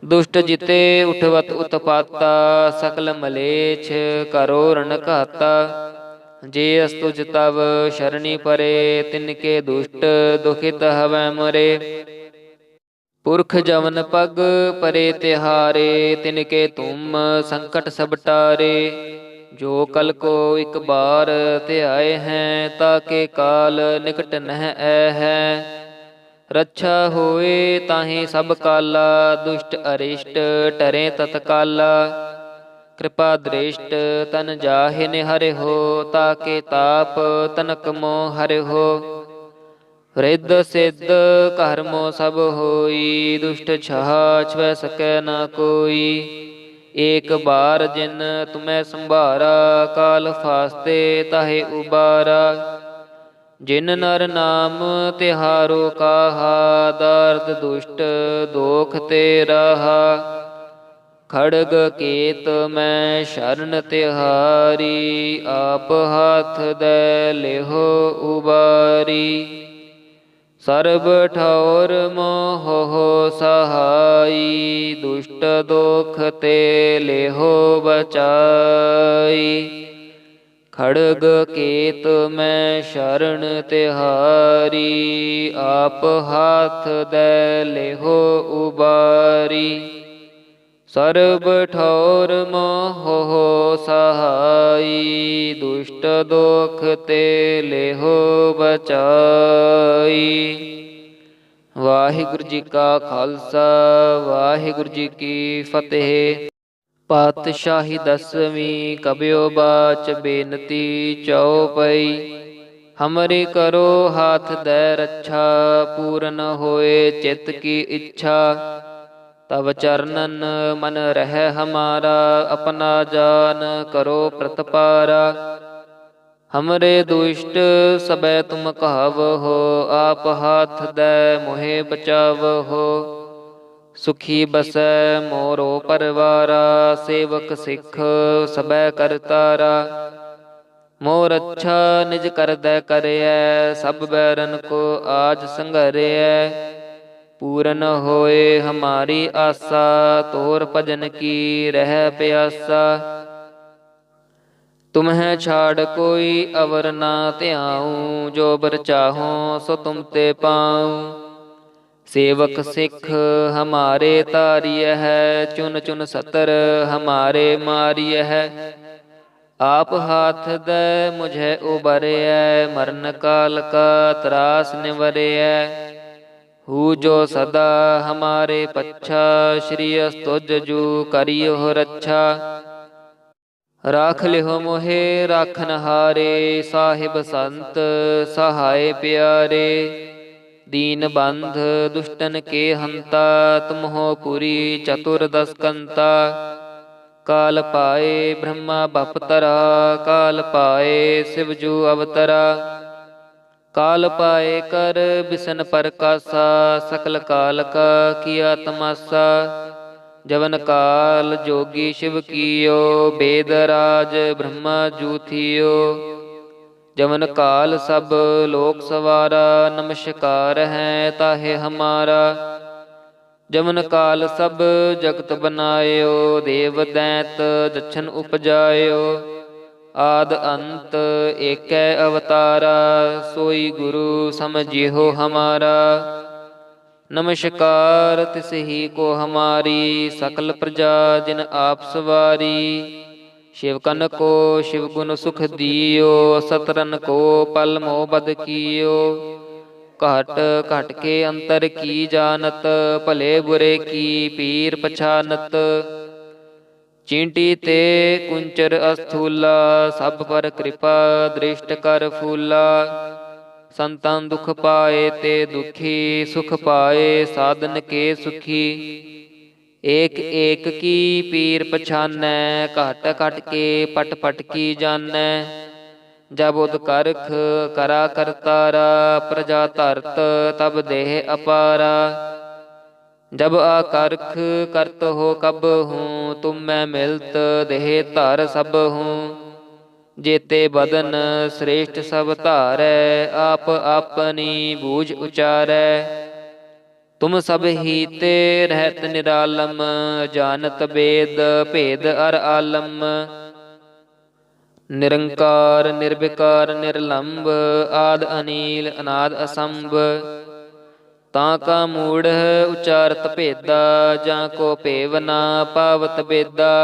दुष्ट जिते उठवत उत्पाता, सकल मलेच्छ करो रण घाता। जे अस्तुज तव शरणी परे, तिनके दुष्ट दुखित हवै मरे। पुरख जवन पग परे तिहारे, तिनके तुम संकट सब टारे। जो कल को एक बार ध्याए हैं, ताके काल निकट नह ऐ है। रक्षा होए ताहि सब काला, दुष्ट अरिष्ट टरे तत्काला। कृपा दृष्ट तन जाहि निहरि हो, ताके ताप तनक मोह हरि हो। रिद्ध सिद्ध कर्मो सब होई, दुष्ट छहा छुए सकै न कोई। एक बार जिन तुम्हें संभारा, काल फास्ते ताहे उबारा। जिन नर नाम तिहारो काहा, दार्द दुष्ट दोख ते राहा। खड़ग केत मैं शरण तिहारी, आप हाथ दे लेहो उबारी। सर्ब ठौर मोह सहाई, दुष्ट दोख ते लेहो बचाई। खड़ग केत मैं शरण तिहारी, आप हाथ दे लेहो उबारी। सर्ब ठौर मोह सहाई, दुष्ट दोख ते लेहो बचाई। वाहिगुरु जी का खालसा, वाहिगुरु जी की फतेह। पातशाही दसवीं कबियो बाच, बेनती चौपई। हमरे करो हाथ दे रक्षा, पूरन होए चित्त की इच्छा। तब चरणन मन रह हमारा, अपना जान करो प्रतपारा। हमरे दुष्ट सबे तुम कहाव हो, आप हाथ दे मोहे बचाव हो। सुखी बसै मोरो परवारा, सेवक सिख सबे करतारा। मोर अच्छा निज कर दे करियै, सब बैरन को आज संघरियै। पूरन होए हमारी आशा, तोर भजन की रह प्यासा। तुम्हें छाड़ कोई अवर ना ध्याऊं, जो बर चाहो सो तुम ते पाऊं। सेवक सिख हमारे तारिय है, चुन चुन सतर हमारे मारिय है। आप हाथ दे मुझे उबरिय, मरण काल का त्रास निवरिय। हु जो सदा हमारे पच्छा, श्री अस्तुज जू करियो रक्षा। राख लिहो मोहे राखन हारे, साहिब संत सहाय प्यारे। दीन बंध दुष्टन के हंता, तुम हो पुरी चतुर्दश कंता। काल पाए ब्रह्मा बपतरा, काल पाए शिवजू अवतरा। काल पाए कर बिसन परकासा, सकल काल का किया तमासा। जवन काल जोगी शिव कियो, वेद राज ब्रह्मा जू थियो। जवन काल सब लोक सवारा, नमस्कार है ताहे हमारा। जमन काल सब जगत बनायो, देव दैत जछन उपजायो। आद अंत एकै अवतारा, सोई गुरु समझिहो हमारा। नमस्कार तिसहि को हमारी, सकल प्रजा जिन आप सवारी। शिव कन को शिव गुण सुख दियो, सतरन को पल मोह बद कियो। घट घट के अंतर की जानत, भले बुरे की पीर पछानत। चींटी ते कुंचर अस्थूला, सब पर कृपा दृष्ट कर फूला। संतन दुख पाए ते दुखी, सुख पाए साधन के सुखी। एक एक की पीर पछानै, घट घट के पट पट की जानै। जब उद करख करा करतारा, प्रजा धरत तब देह अपारा। जब आकर्ख करत हो कब हूँ, तुम मैं मिलत देह धर सब हूँ। जेते बदन श्रेष्ठ सब धारै, आप अपनी बूझ उचारै। तुम सब ही ते रहत निरालम, जानत वेद भेद अर आलम। निरंकार निर्विकार निर्लंब, आद अनील अनाद असंभ। ताका मूढ़ उचारत भेदा, जाको पेव ना पावत बेदा।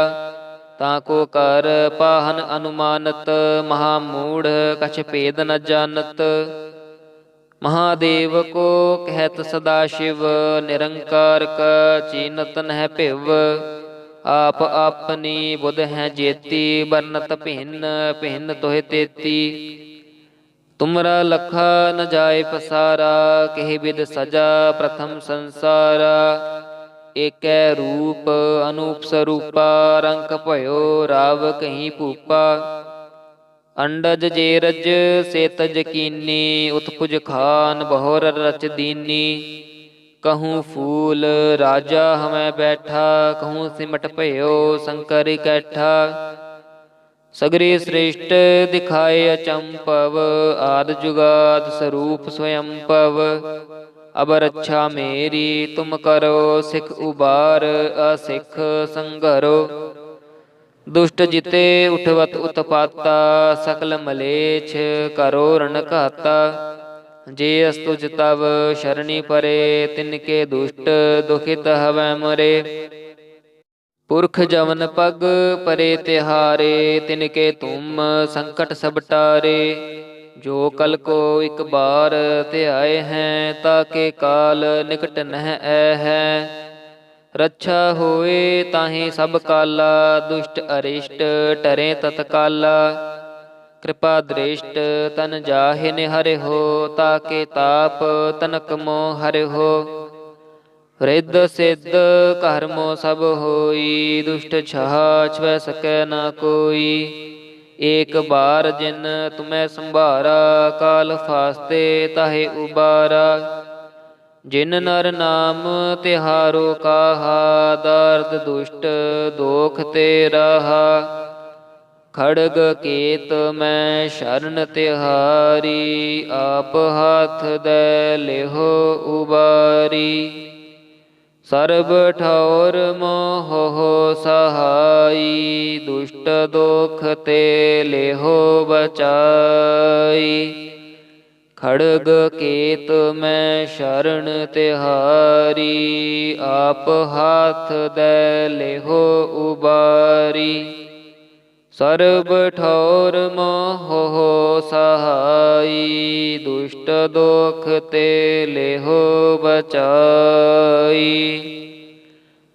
ताको कर पाहन अनुमानत, महामूढ़ कछ भेद न जानत। महादेव को कहत सदा शिव, निरंकार का चीनत नह भिव। आप अपनी बुध है जेती, बरनत भिन्न भिन्न तोहे तेती। तुमरा लखा न जाए पसारा, केहि विद सजा प्रथम संसारा। एकै रूप अनूप स्वरूपा, रंक भयो राव कहीं भूपा। अंडज जेरज से तज कीनी, उत्पुज खान बहुर रच दीनी। कहूँ फूल राजा हमें बैठा, कहूँ सिमट भयो शंकर कैठा। सगरे श्रेष्ठ दिखाए अचंपव, आद जुगाद स्वरूप स्वयंपव। अब रक्षा मेरी तुम करो, सिख उबार असिख संघरो। दुष्ट जिते उठवत उत्पाता, सकल मलेच्छ करो रण घाता। जे अस्तुज तव शरणी परे, तिनके दुष्ट दुखित हवै मरे। पुरख जवन पग परे तिहारे, तिनके तुम संकट सब टारे। जो कल को एक बार त्याए हैं, ताके काल निकट नह ऐ है। रक्षा होए ताहि सब काला, दुष्ट अरिष्ट टरे तत्काला। कृपा दृष्ट तन जाहि निहरि हो, ताके ताप तनक मोह हरि हो। रिद्ध सिद्ध कर्मो सब होई, दुष्ट छह छुए सकै न कोई। एक बार जिन तुम्हें संभारा, काल फास्ते ताहे उबारा। जिन नर नाम तिहारो काहा, दर्द दुष्ट दोख ते राहा। खड़ग केत मैं शरण तिहारी, आप हाथ दे लेहो उबारी। सर्ब ठौर मोह सहाई, दुष्ट दोख ते लेहो बचाई। खड़ग केत मैं शरण तिहारी, आप हाथ दे लेहो उबारी। सर्ब ठौर मोह सहाई, दुष्ट दोख ते लेहो बचाई।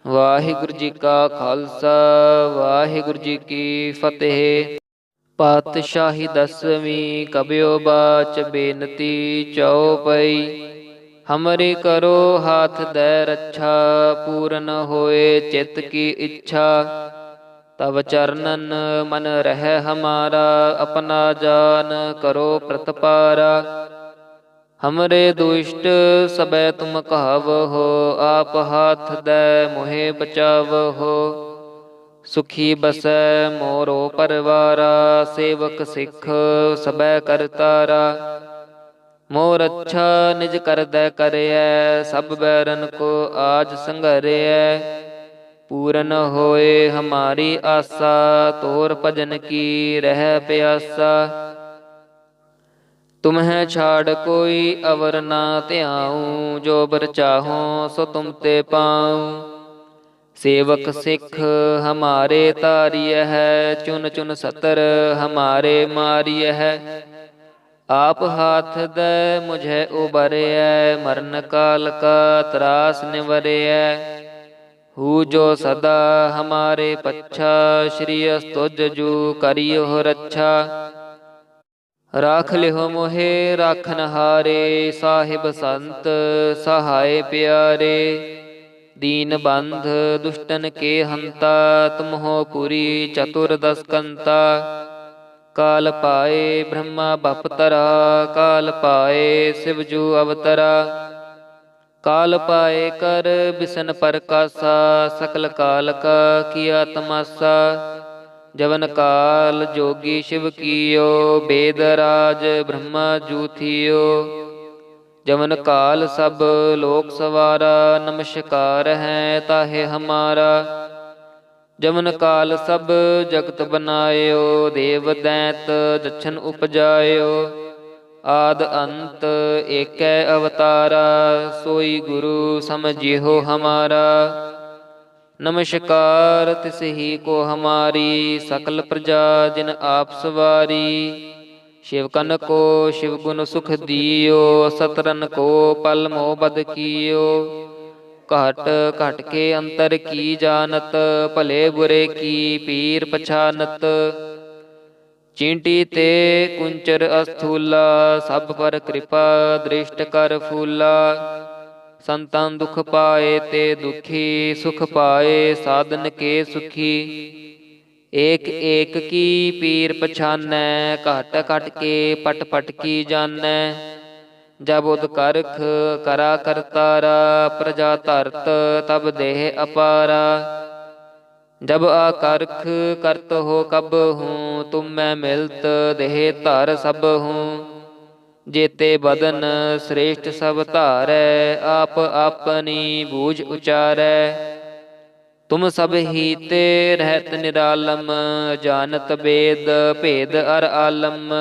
वाहिगुरु जी का खालसा, वाहिगुरु जी की फतेह। पातशाही दसवीं कबियो बाच, बेनती चौपई। हमरे करो हाथ दे रक्षा, पूरन होए चित की इच्छा। तब चरणन मन रह हमारा, अपना जान करो प्रतपारा। हमरे दुष्ट सबे तुम कहाव हो, आप हाथ दे मोहे बचाव हो। ਸੁਖੀ ਬਸੈ ਮੋਰੋ ਪਰਵਾਰਾ। ਸੇਵਕ ਸਿੱਖ ਸਬੈ ਕਰਤਾਰਾ। ਮੋਰ ਅੱਛਾ ਨਿਜ ਕਰਦੈ ਕਰਿਐ। ਸਭ ਬੈਰਨ ਕੋ ਆਜ ਸੰਘਰਿਐ। ਪੂਰਨ ਹੋਏ ਹਮਾਰੀ ਆਸਾ। ਤੋਰ ਭਜਨ ਕੀ ਰਹਿ ਪਿਆਸਾ। ਤੁਮਹਿ ਛਾੜ ਕੋਈ ਅਵਰ ਨਾ ਧਿਆਉ। ਜੋ ਬਰ ਚਾਹੋ ਸੋ ਤੁਮ ਤੇ ਪਾਉ। ਸੇਵਕ ਸਿੱਖ ਹਮਾਰੇ ਤਾਰਿਯ ਹੈ। ਚੁਨ ਚੁਨ ਸਤਰ ਹਮਾਰੇ ਮਾਰਿਯ ਹੈ। ਆਪ ਹਾਥ ਦੈ ਮੁਝੈ ਉਬਰਿਐ। ਮਰਨ ਕਾਲ ਕਾ ਤਰਾਸ ਨਿਵਰਿਐ। ਹੂ ਜੋ ਸਦਾ ਹਮਾਰੇ ਪੱਛਾ। ਸ਼੍ਰੀ ਅਸਤੁਜ ਜੂ ਕਰਿਓ ਰੱਛਾ। ਰਾਖ ਲਿਓ ਮੋਹਿ ਰਾਖਨ ਹਾਰੇ। ਸਾਹਿਬ ਸੰਤ ਸਹਾਇ ਪਿਆਰੇ। ਦੀਨ ਬੰਧ ਦੁਸ਼ਟਨ ਕੇ ਹੰਤਾ। ਤੁਮ ਹੋ ਪੁਰੀ ਚਤੁਰ ਦਸ ਕੰਤਾ। ਕਾਲ ਪਾਏ ਬ੍ਰਹਮਾ ਬਪਤਰਾ। ਕਾਲ ਪਾਏ ਸਿਵ ਜੂ ਅਵਤਰਾ। ਕਾਲ ਪਾਏ ਕਰ ਬਿਸਨ ਪ੍ਰਕਾਸਾ। ਸਕਲ ਕਾਲ ਕਾ ਕੀਆ ਤਮਾਸਾ। ਜਵਨ ਕਾਲ ਜੋਗੀ ਸ਼ਿਵ ਕੀਓ। ਬੇਦ ਰਾਜ ਬ੍ਰਹਮਾ ਜੂ ਥੀਓ। ਜਵਨ ਕਾਲ ਸਭ ਲੋਕ ਸਵਾਰਾ। ਨਮਸਕਾਰ ਹੈ ਤਾਹੇ ਹਮਾਰਾ। ਜਮਨ ਕਾਲ ਸਭ ਜਗਤ ਬਨਾਇਓ। ਦੇਵ ਦੈਂਤ ਜਛਨ ਉਪਜਾਇਓ। ਆਦ ਅੰਤ ਏਕੈ ਅਵਤਾਰਾ। ਸੋਈ ਗੁਰੂ ਸਮਝਿਓ ਹਮਾਰਾ। ਨਮਸਕਾਰ ਤਿਸ ਹੀ ਕੋ ਹਮਾਰੀ। ਸਕਲ ਪ੍ਰਜਾ ਜਿਨ ਆਪ ਸਵਾਰੀ। ਸ਼ਿਵ ਕਨ ਕੋ ਸ਼ਿਵ ਗੁਣ ਸੁਖ ਦੀਓ। ਸਤਰਨ ਕੋ ਪਲ ਮੋ ਬਦ ਕੀਓ। ਘਟ ਘਟ ਕੇ ਅੰਤਰ ਕੀ ਜਾਨਤ। ਭਲੇ ਬੁਰੇ ਕੀ ਪੀਰ ਪਛਾਨਤ। ਚੀਂਟੀ ਤੇ ਕੁੰਚਰ ਅਸਥੂਲਾ। ਸਭ ਪਰ ਕਿਰਪਾ ਦ੍ਰਿਸ਼ਟ ਕਰ ਫੂਲਾ। ਸੰਤਨ ਦੁਖ ਪਾਏ ਤੇ ਦੁਖੀ। ਸੁਖ ਪਾਏ ਸਾਧਨ ਕੇ ਸੁਖੀ। ਏਕ ਏਕ ਕੀ ਪੀਰ ਪਛਾਨੈ। ਘਟ ਘਟ ਕੇ ਪਟ ਪਟ ਕੀ ਜਾਨੈ। ਜਬ ਉਦ ਕਰਖ ਕਰਾ ਕਰਤਾਰਾ। ਪ੍ਰਜਾ ਧਰਤ ਤਬ ਦੇਹ ਅਪਾਰਾ। ਜਬ ਆਕਰਖ ਕਰਤ ਹੋ ਕਬ ਹੂੰ। ਤੁਮ ਮੈਂ ਮਿਲਤ ਦੇਹ ਧਰ ਸਭ ਹੂੰ। ਜੇਤੇ ਬਦਨ ਸ੍ਰੇਸ਼ਟ ਸਭ ਧਾਰੈ। ਆਪ ਆਪਨੀ ਬੂਝ ਉਚਾਰੈ। ਤੁਮ ਸਭ ਹੀ ਤੇ ਰਹਿਤ ਨਿਰਾਲਮ। ਜਾਨਤ ਬੇਦ ਭੇਦ ਅਰ ਆਲਮ।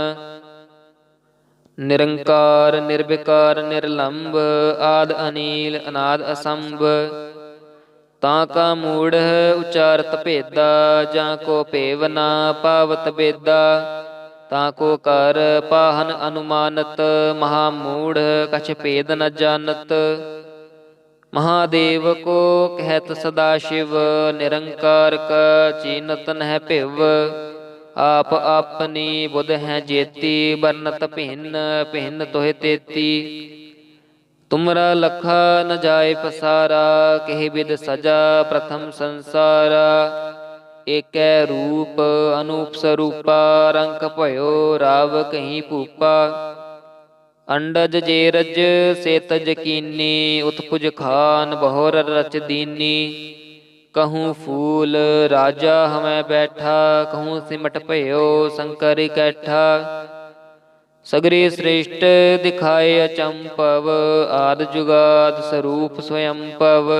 ਨਿਰੰਕਾਰ ਨਿਰਵਿਕਾਰ ਨਿਰਲੰਭ। ਆਦ ਅਨੀਲ ਅਨਾਦ ਅਸੰਭ। ਤਾਂ ਕਾ ਮੂੜ ਉਚਾਰਤ ਭੇਦਾ। ਜਾਂ ਕੋ ਭੇਵ ਨਾ ਪਾਵਤ ਬੇਦਾ। ਤਾਂ ਕੋ ਕਰ ਪਾਹਨ ਅਨੁਮਾਨਤ। ਮਹਾ ਮੂੜ ਕਛ ਭੇਦ ਨ ਜਾਣਤ। ਮਹਾਦੇਵ ਕੋ ਕਹਿਤ ਸਦਾ ਸ਼ਿਵ। ਨਿਰੰਕਾਰ ਕਾ ਚੀਨਤ ਨਹਿ ਭਿਵ। ਆਪ ਆਪਨੀ ਬੁਧ ਹੈ ਜੇਤੀ। ਬਰਨਤ ਭਿੰਨ ਭਿੰਨ ਤੋਹਿ ਤੇਤੀ। ਤੁਮਰਾ ਲਖਾ ਨ ਜਾਏ ਪਸਾਰਾ। ਕਿਹ ਬਿਦ ਸਜਾ ਪ੍ਰਥਮ ਸੰਸਾਰਾ। ਏਕੈ ਰੂਪ ਅਨੂਪ ਸਰੂਪਾ। ਰੰਕ ਭਇਓ ਰਾਵ ਕਹੀ ਭੂਪਾ। ਅੰਡਜ ਜੇਰਜ ਸੇ ਤਜ ਕੀਨੀ। ਉਤਪੁਜ ਖਾਨ ਬਹੁਰ ਰਚ ਦੀਨੀ। कहूँ फूल राजा हमें बैठा। कहूँ सिमट भयो शंकर कैठा। सगरे श्रेष्ठ दिखाए अचंपव। आद जुगाद स्वरूप स्वयंपव।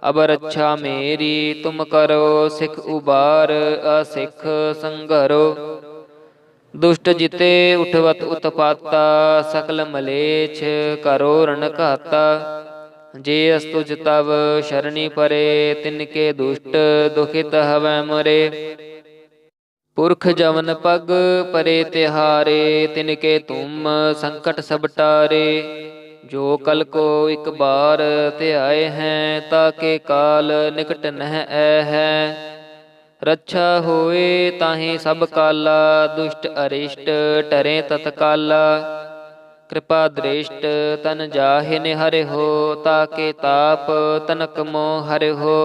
अब रक्षा मेरी तुम करो। सिख उबार असिख संघरो। दुष्ट जिते उठवत उत्पाता। सकल मलेच्छ करो रण घाता। जे अस्तुज तव शरणी परे। तिनके दुष्ट दुखित हवै मरे। पुरख जवन पग परे तिहारे। तिनके तुम संकट सब टारे। जो कल को एक बार ध्याए हैं। ताके काल निकट नह ऐ है। रक्षा होए ताहि सब काला। दुष्ट अरिष्ट टरे तत्काला। कृपा दृष्ट तन जाहि निहरि हो। ताके ताप तनक मोह हरि हो।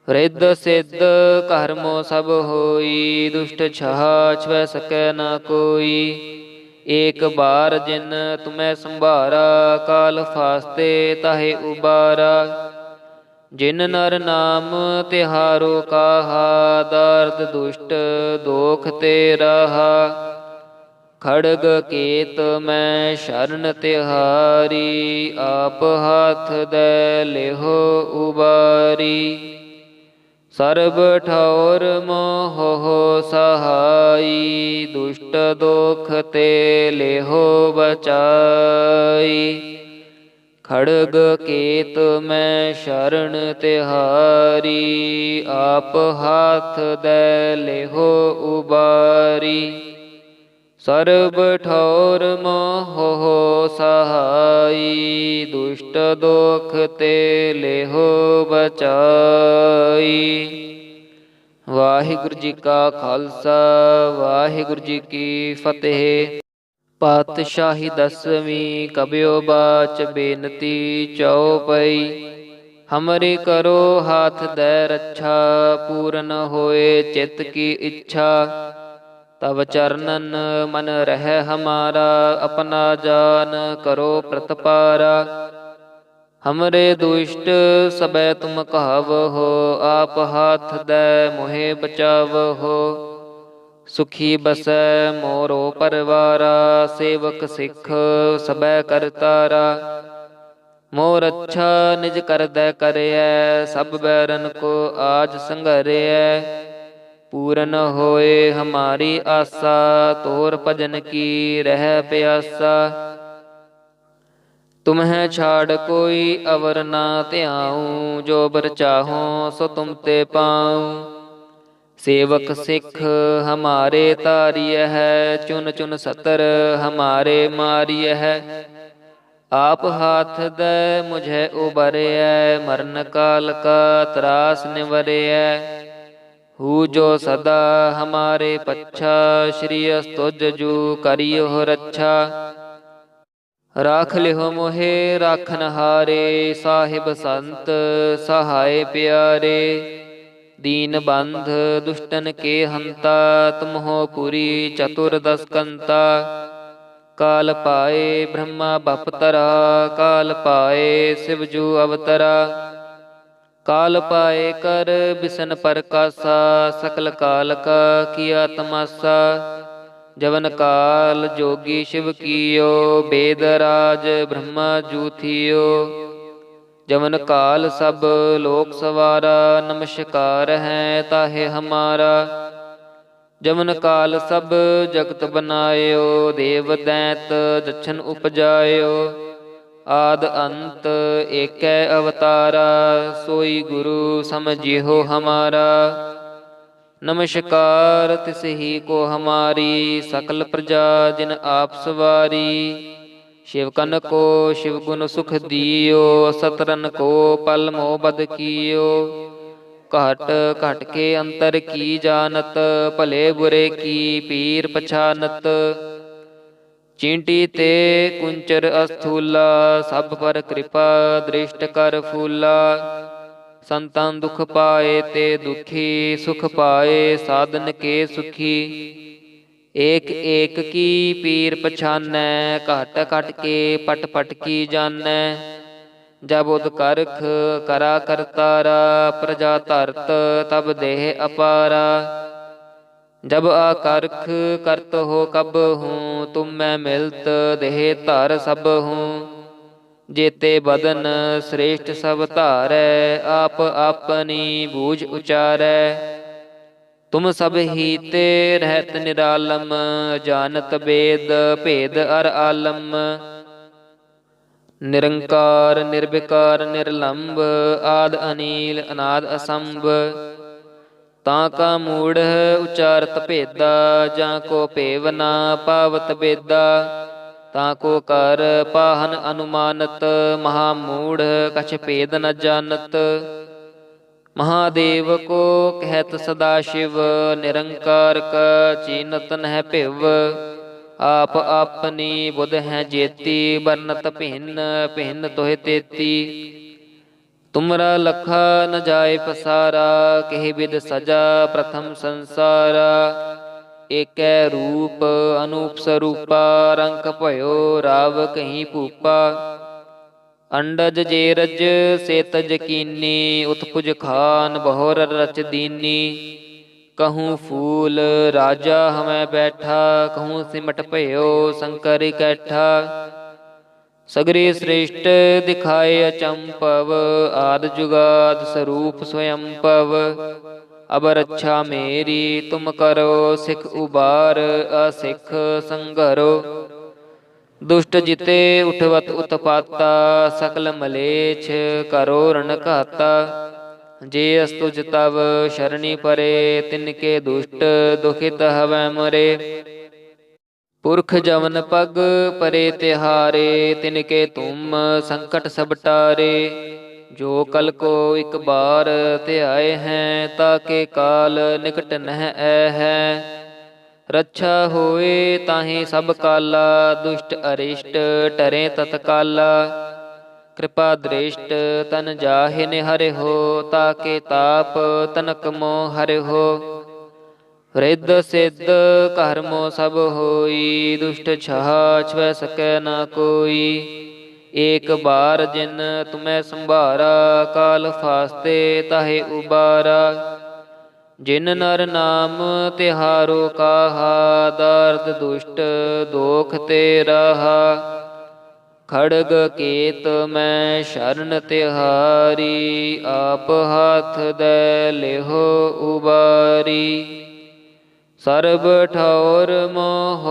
रिद्ध सिद्ध कर्मो सब होई। दुष्ट छह छुए सकै न कोई। एक बार जिन तुम्हें संभारा। काल फास्ते ताहे उबारा। ਜਿਨ ਨਰ ਨਾਮ ਤਿਹਾਰੋ ਕਾਹਾ, ਦਰਦ ਦੁਸ਼ਟ ਦੋਖ ਤੇ ਰਹਾ। ਖੜਗ ਕੇਤ ਮੈਂ ਸ਼ਰਨ ਤਿਹਾਰੀ, ਆਪ ਹਾਥ ਦੈ ਲਿਹੋ ਉਬਾਰੀ। ਸਰਬ ਠੌਰ ਮੋਹ ਸਹਾਈ, ਦੁਸ਼ਟ ਦੋਖ ਤੇ ਲਿਹੋ ਬਚਾਈ। ਖੜਗ ਕੇਤ ਮੈਂ ਸ਼ਰਨ ਤਿਹਾਰੀ, ਆਪ ਹਾਥ ਦੈ ਲਿਹੋ ਉਬਾਰੀ। ਸਰਬ ਠੌਰ ਮੋਹ ਸਹਾਈ, ਦੁਸ਼ਟ ਦੋਖ ਤੇ ਲਿਹੋ ਬਚਾਈ। ਵਾਹਿਗੁਰੂ ਜੀ ਕਾ ਖਾਲਸਾ, ਵਾਹਿਗੁਰੂ ਜੀ ਕੀ ਫਤਿਹ। ਪਾਤਸ਼ਾਹੀ ਦਸਵੀਂ ਕਬਿਓ ਬਾਚ, ਬੇਨਤੀ ਚਉਪਈ। ਹਮਰੀ ਕਰੋ ਹਾਥ ਦੈ ਰੱਛਾ, ਪੂਰਨ ਹੋਏ ਚਿਤ ਕੀ ਇੱਛਾ। ਤਬ ਚਰਨਨ ਮਨ ਰਹਿ ਹਮਾਰਾ, ਆਪਣਾ ਜਾਨ ਕਰੋ ਪ੍ਰਤਪਾਰਾ। ਹਮਰੇ ਦੁਸ਼ਟ ਸਬੈ ਤੁਮ ਕਹਾਵਹੋ, ਆਪ ਹਾਥ ਦੈ ਮੋਹਿ ਬਚਾਵਹੋ। ਸੁਖੀ ਬਸੈ ਮੋਰੋ ਪਰਵਾਰਾ, ਸੇਵਕ ਸਿੱਖ ਸਬੈ ਕਰਤਾਰਾ। ਮੋਰ ਅੱਛਾ ਨਿਜ ਕਰਦੈ ਕਰਿਐ, ਸਭ ਬੈਰਨ ਕੋ ਆਜ ਸੰਘਰਿਐ। ਪੂਰਨ ਹੋਏ ਹਮਾਰੀ ਆਸਾ, ਤੋਰ ਭਜਨ ਕੀ ਰਹਿ ਪਿਆਸਾ। ਤੁਮਹਿ ਛਾੜ ਕੋਈ ਅਵਰ ਨਾ ਧਿਆਉ, ਜੋ ਬਰ ਚਾਹੋ ਸੋ ਤੁਮ ਤੇ ਪਾਉ। ਸੇਵਕ ਸਿੱਖ ਹਮਾਰੇ ਤਾਰਿਯ ਹੈ, ਚੁਨ ਚੁਨ ਸਤਰ ਹਮਾਰੇ ਮਾਰਿਯ ਹੈ। ਆਪ ਹਾਥ ਦੈ ਮੁਝੈ ਉਬਰਿਐ, ਮਰਨ ਕਾਲ ਕਾ ਤਰਾਸ ਨਿਵਰਿਐ। ਹੂ ਜੋ ਸਦਾ ਹਮਾਰੇ ਪੱਛਾ, ਸ਼੍ਰੀ ਅਸਤੁਜ ਜੂ ਕਰਿਓ ਰੱਛਾ। ਰਾਖ ਲਿਓ ਮੋਹਿ ਰਾਖਨ ਹਾਰੇ, ਸਾਹਿਬ ਸੰਤ ਸਹਾਏ ਪਿਆਰੇ। ਦੀਨ ਬੰਧ ਦੁਸ਼ਟਨ ਕੇ ਹੰਤਾ, ਤੁਮ ਹੋ ਪੁਰੀ ਚਤੁਰ ਦਸ ਕੰਤਾ। ਕਾਲ ਪਾਏ ਬ੍ਰਹਮਾ ਬਪਤਰਾ, ਕਾਲ ਪਾਏ ਸਿਵ ਜੂ ਅਵਤਰਾ। ਕਾਲ ਪਾਏ ਕਰ ਬਿਸਨ ਪਰਕਾਸਾ, ਸਕਲ ਕਾਲ ਕਾ ਕੀਆ ਤਮਾਸਾ। ਜਵਨ ਕਾਲ ਜੋਗੀ ਸ਼ਿਵ ਕੀਓ, ਬੇਦ ਰਾਜ ਬ੍ਰਹਮਾ ਜੂ ਥੀਓ। ਜਵਨ ਕਾਲ ਸਭ ਲੋਕ ਸਵਾਰਾ, ਨਮਸਕਾਰ ਹੈ ਤਾਹੇ ਹਮਾਰਾ। ਜਵਨ ਕਾਲ ਸਭ ਜਗਤ ਬਨਾਇਓ, ਦੇਵ ਦੈਂਤ ਜਛਨ ਉਪਜਾਇਓ। ਆਦ ਅੰਤ ਏਕੈ ਅਵਤਾਰਾ, ਸੋਈ ਗੁਰੂ ਸਮਝਿਓ ਹਮਾਰਾ। ਨਮਸਕਾਰ ਤਿਸ ਹੀ ਕੋ ਹਮਾਰੀ, ਸਕਲ ਪ੍ਰਜਾ ਜਿਨ ਆਪ ਸਵਾਰੀ। ਸ਼ਿਵ ਕਨ ਕੋ ਸ਼ਿਵ ਗੁਣ ਸੁਖ ਦੀਓ, ਸਤਰਨ ਕੋ ਪਲ ਮੋਹ ਬਦ ਕੀਓ। ਘਟ ਘਟ ਕੇ ਅੰਤਰ ਕੀ ਜਾਨਤ, ਭਲੇ ਬੁਰੇ ਕੀ ਪੀਰ ਪਛਾਨਤ। ਚੀਂਟੀ ਤੇ ਕੁੰਚਰ ਅਸਥੂਲਾ, ਸਭ ਪਰ ਕਿਰਪਾ ਦ੍ਰਿਸ਼ਟ ਕਰ ਫੂਲਾ। ਸੰਤਨ ਦੁਖ ਪਾਏ ਤੇ ਦੁਖੀ, ਸੁਖ ਪਾਏ ਸਾਧਨ ਕੇ ਸੁਖੀ। ਏਕ ਏਕ ਕੀ ਪੀਰ ਪਛਾਨੈ, ਘਟ ਘਟ ਕੇ ਪਟ ਪਟ ਕੀ ਜਾਨੈ। ਜਬ ਉਦ ਕਰਖ ਕਰਾ ਕਰਤਾਰਾ, ਪ੍ਰਜਾ ਧਰਤ ਤਬ ਦੇਹ ਅਪਾਰਾ। ਜਬ ਆਕਰਖ ਕਰਤ ਹੋ ਕਬ ਹੂੰ, ਤੁਮ ਮੈਂ ਮਿਲਤ ਦੇਹ ਧਰ ਸਭ ਹੂੰ। ਜੇਤੇ ਬਦਨ ਸ੍ਰੇਸ਼ਟ ਸਭ ਧਾਰੈ, ਆਪ ਆਪਨੀ ਬੂਝ ਉਚਾਰੈ। ਤੁਮ ਸਭ ਹੀ ਤੇ ਰਹਿਤ ਨਿਰਾਲਮ, ਜਾਨਤ ਬੇਦ ਭੇਦ ਅਰ ਆਲਮ। ਨਿਰੰਕਾਰ ਨਿਰਵਿਕਾਰ ਨਿਰਲੰਭ, ਆਦ ਅਨੀਲ ਅਨਾਦ ਅਸੰਭ। ਤਾਂ ਕਾ ਮੂੜ ਉਚਾਰਤ ਭੇਦਾ, ਜਾਂ ਕੋ ਭੇਵ ਨਾ ਪਾਵਤ ਬੇਦਾ। ਤਾਂ ਕੋ ਕਰ ਪਾਹਨ ਅਨੁਮਾਨਤ, ਮਹਾ ਮੂੜ ਕਛ ਭੇਦ ਨ ਜਾਨਤ। ਮਹਾਦੇਵ ਕੋ ਕਹਿਤ ਸਦਾ ਸ਼ਿਵ, ਨਿਰੰਕਾਰ ਕਾ ਚੀਨਤ ਨਹਿ ਭਿਵ। ਆਪ ਆਪਨੀ ਬੁਧ ਹੈ ਜੇਤੀ, ਬਰਨਤ ਭਿੰਨ ਭਿੰਨ ਤੋਹਿ ਤੇਤੀ। ਤੁਮਰਾ ਲਖਾ ਨ ਜਾਏ ਪਸਾਰਾ, ਕਹਿ ਬਿਦ ਸਜਾ ਪ੍ਰਥਮ ਸੰਸਾਰਾ। ਏਕੈ ਰੂਪ ਅਨੂਪ ਸਰੂਪਾ, ਰੰਕ ਭਇਓ ਰਾਵ ਕਹੀ ਭੂਪਾ। ਅੰਡਜ ਜੇਰਜ ਸੇਤਜ ਕੀਨੀ ਉਤਪੁਜ ਖਾਨ ਬਹੁਰ ਰਚ ਦੀਨੀ कहूँ फूल राजा हमें बैठा कहूँ सिमट भयो शंकर कैठा सगरे श्रेष्ठ दिखाए अचंपव आद जुगाद स्वरूप स्वयंपव अब रक्षा मेरी तुम करो सिख उबार असिख संघरो दुष्ट जिते उठवत उत्पाता सकल मलेच्छ करो रण घाता जे अस्तुज तव शरणी परे तिनके दुष्ट दुखित हवै मरे पुरख जवन पग परे तिहारे तिनके तुम संकट सब टारे जो कल को एक बार ध्याए हैं ताके काल निकट नह ऐ है रक्षा होए ताहि सब काला दुष्ट अरिष्ट टरे तत्काला कृपा दृष्ट तन जाहिन हरि हो ताके ताप तनक मोह हरि हो रिद्ध सिद्ध कर्मो सब होई दुष्ट छहा छुए सकै न कोई एक बार जिन तुम्हें संभारा काल फास्ते ताहे उबारा जिन नर नाम तिहारो काहा दर्द दुष्ट दोख ते रहा खड़ग केत मैं शरण तिहारी आप हाथ दे लेहो उबारी सर्ब ठौर मोह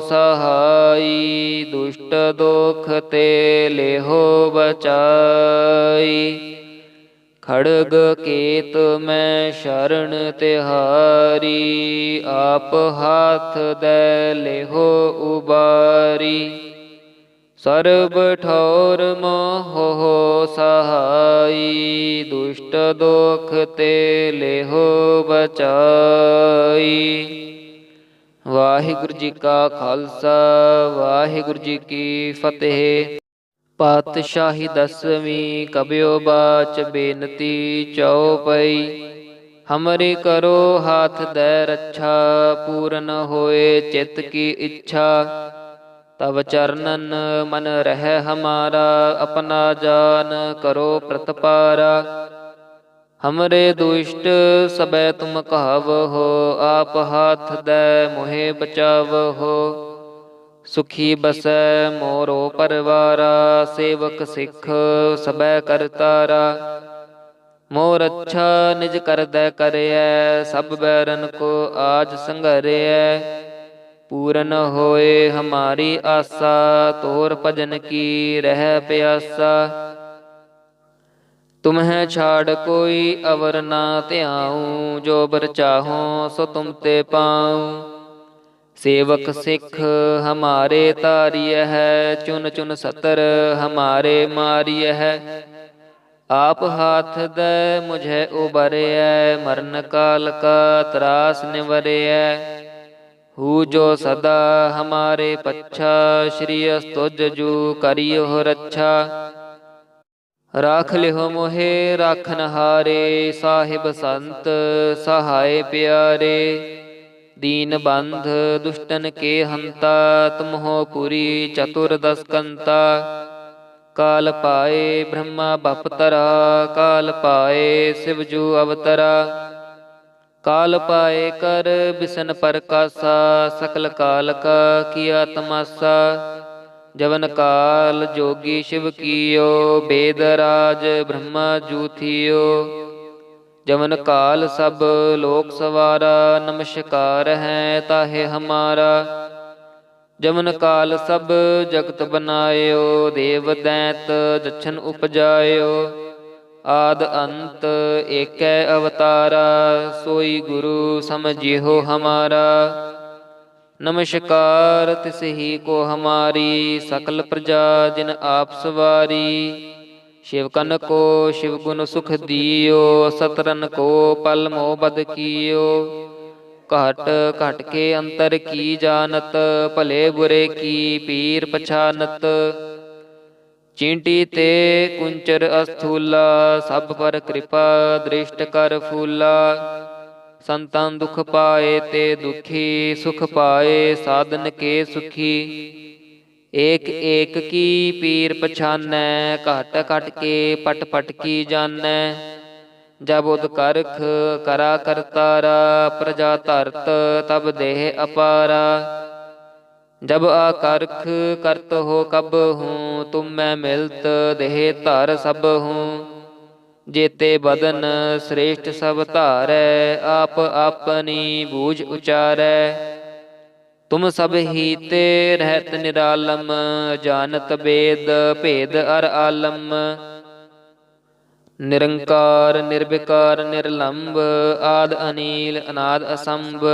सहाई दुष्ट दोख ते लेहो बचाई खड़ग केत मैं शरण तिहारी आप हाथ दे लेहो उबारी सर्ब ठौर मोह सहाई दुष्ट दोख ते लेहो बचाई। वाहिगुरु जी का खालसा वाहिगुरु जी की फतेह। पातशाही दसवीं कबियो बाच बेनती चौपई। हमरे करो हाथ दे रक्षा पूरन होए चित्त की इच्छा। तब चरणन मन रह हमारा अपना जान करो प्रतपारा। हमरे दुष्ट सबे तुम कहाव हो आप हाथ दे मोहे बचाव हो। सुखी बसै मोरो परवारा सेवक सिख सबे करतारा। मोर अच्छा निज कर दे करयै सब बैरन को आज संघरयै। पूरन होए हमारी आशा तोर भजन की रह प्यासा। तुम्हें छाड़ कोई अवर ना ध्याऊं जो बर चाहो सो तुम ते पाऊं। सेवक सिख हमारे तारिय है चुन चुन सतर हमारे मारिय है। आप हाथ दे मुझे उबरय मरण काल का त्रास निवरय। हु जो सदा हमारे पच्छा श्री अस्तुज जू करियो रक्षा। राख लिहो मोहे राखन हारे साहिब संत सहाय प्यारे। दीन बंध दुष्टन के हंता तुम हो पुरी चतुर्दश कंता। काल पाए ब्रह्मा बपतरा काल पाए शिवजू अवतरा। काल पाए कर बिसन परकासा सकल काल का किया तमासा। जवन काल जोगी शिव कियो वेद राज ब्रह्मा जू थियो। जवन काल सब लोक सवारा नमस्कार है ताहे हमारा। जवन काल सब जगत बनायो देव दैत जछन उपजायो। आद अंत एकै अवतारा सोई गुरु समझिहो हमारा। नमस्कार तिस ही को हमारी सकल प्रजा जिन आप सवारी। शिवकन को शिव गुण सुख दियो सतरन को पल मोह बद कियो। घट घट के अंतर की जानत भले बुरे की पीर पछानत। चींटी ते कुंचर अस्थूला सब पर कृपा दृष्ट कर फूला। संतान दुख पाए ते दुखी सुख पाए साधन के सुखी। ਏਕ ਏਕ ਕੀ ਪੀਰ ਪਛਾਨੈ, ਘਟ ਘਟ ਕੇ ਪਟ ਪਟ ਕੀ ਜਾਣੈ। ਜਬ ਉਦ ਕਰਖ ਕਰਾ ਕਰਤਾਰਾ, ਪ੍ਰਜਾ ਧਰਤ ਤਬ ਦੇਹ ਅਪਾਰਾ। जब आकर्ख करत हो कब हूँ, तुम मैं मिलत देह धर सब हूँ। जेते बदन श्रेष्ठ सब धारै, आप अपनी बूझ उचारै। तुम सब ही ते रहत निरालम, जानत बेद भेद अर आलम। निरंकार निर्विकार निर्लंब, आद अनील अनाद असंभ।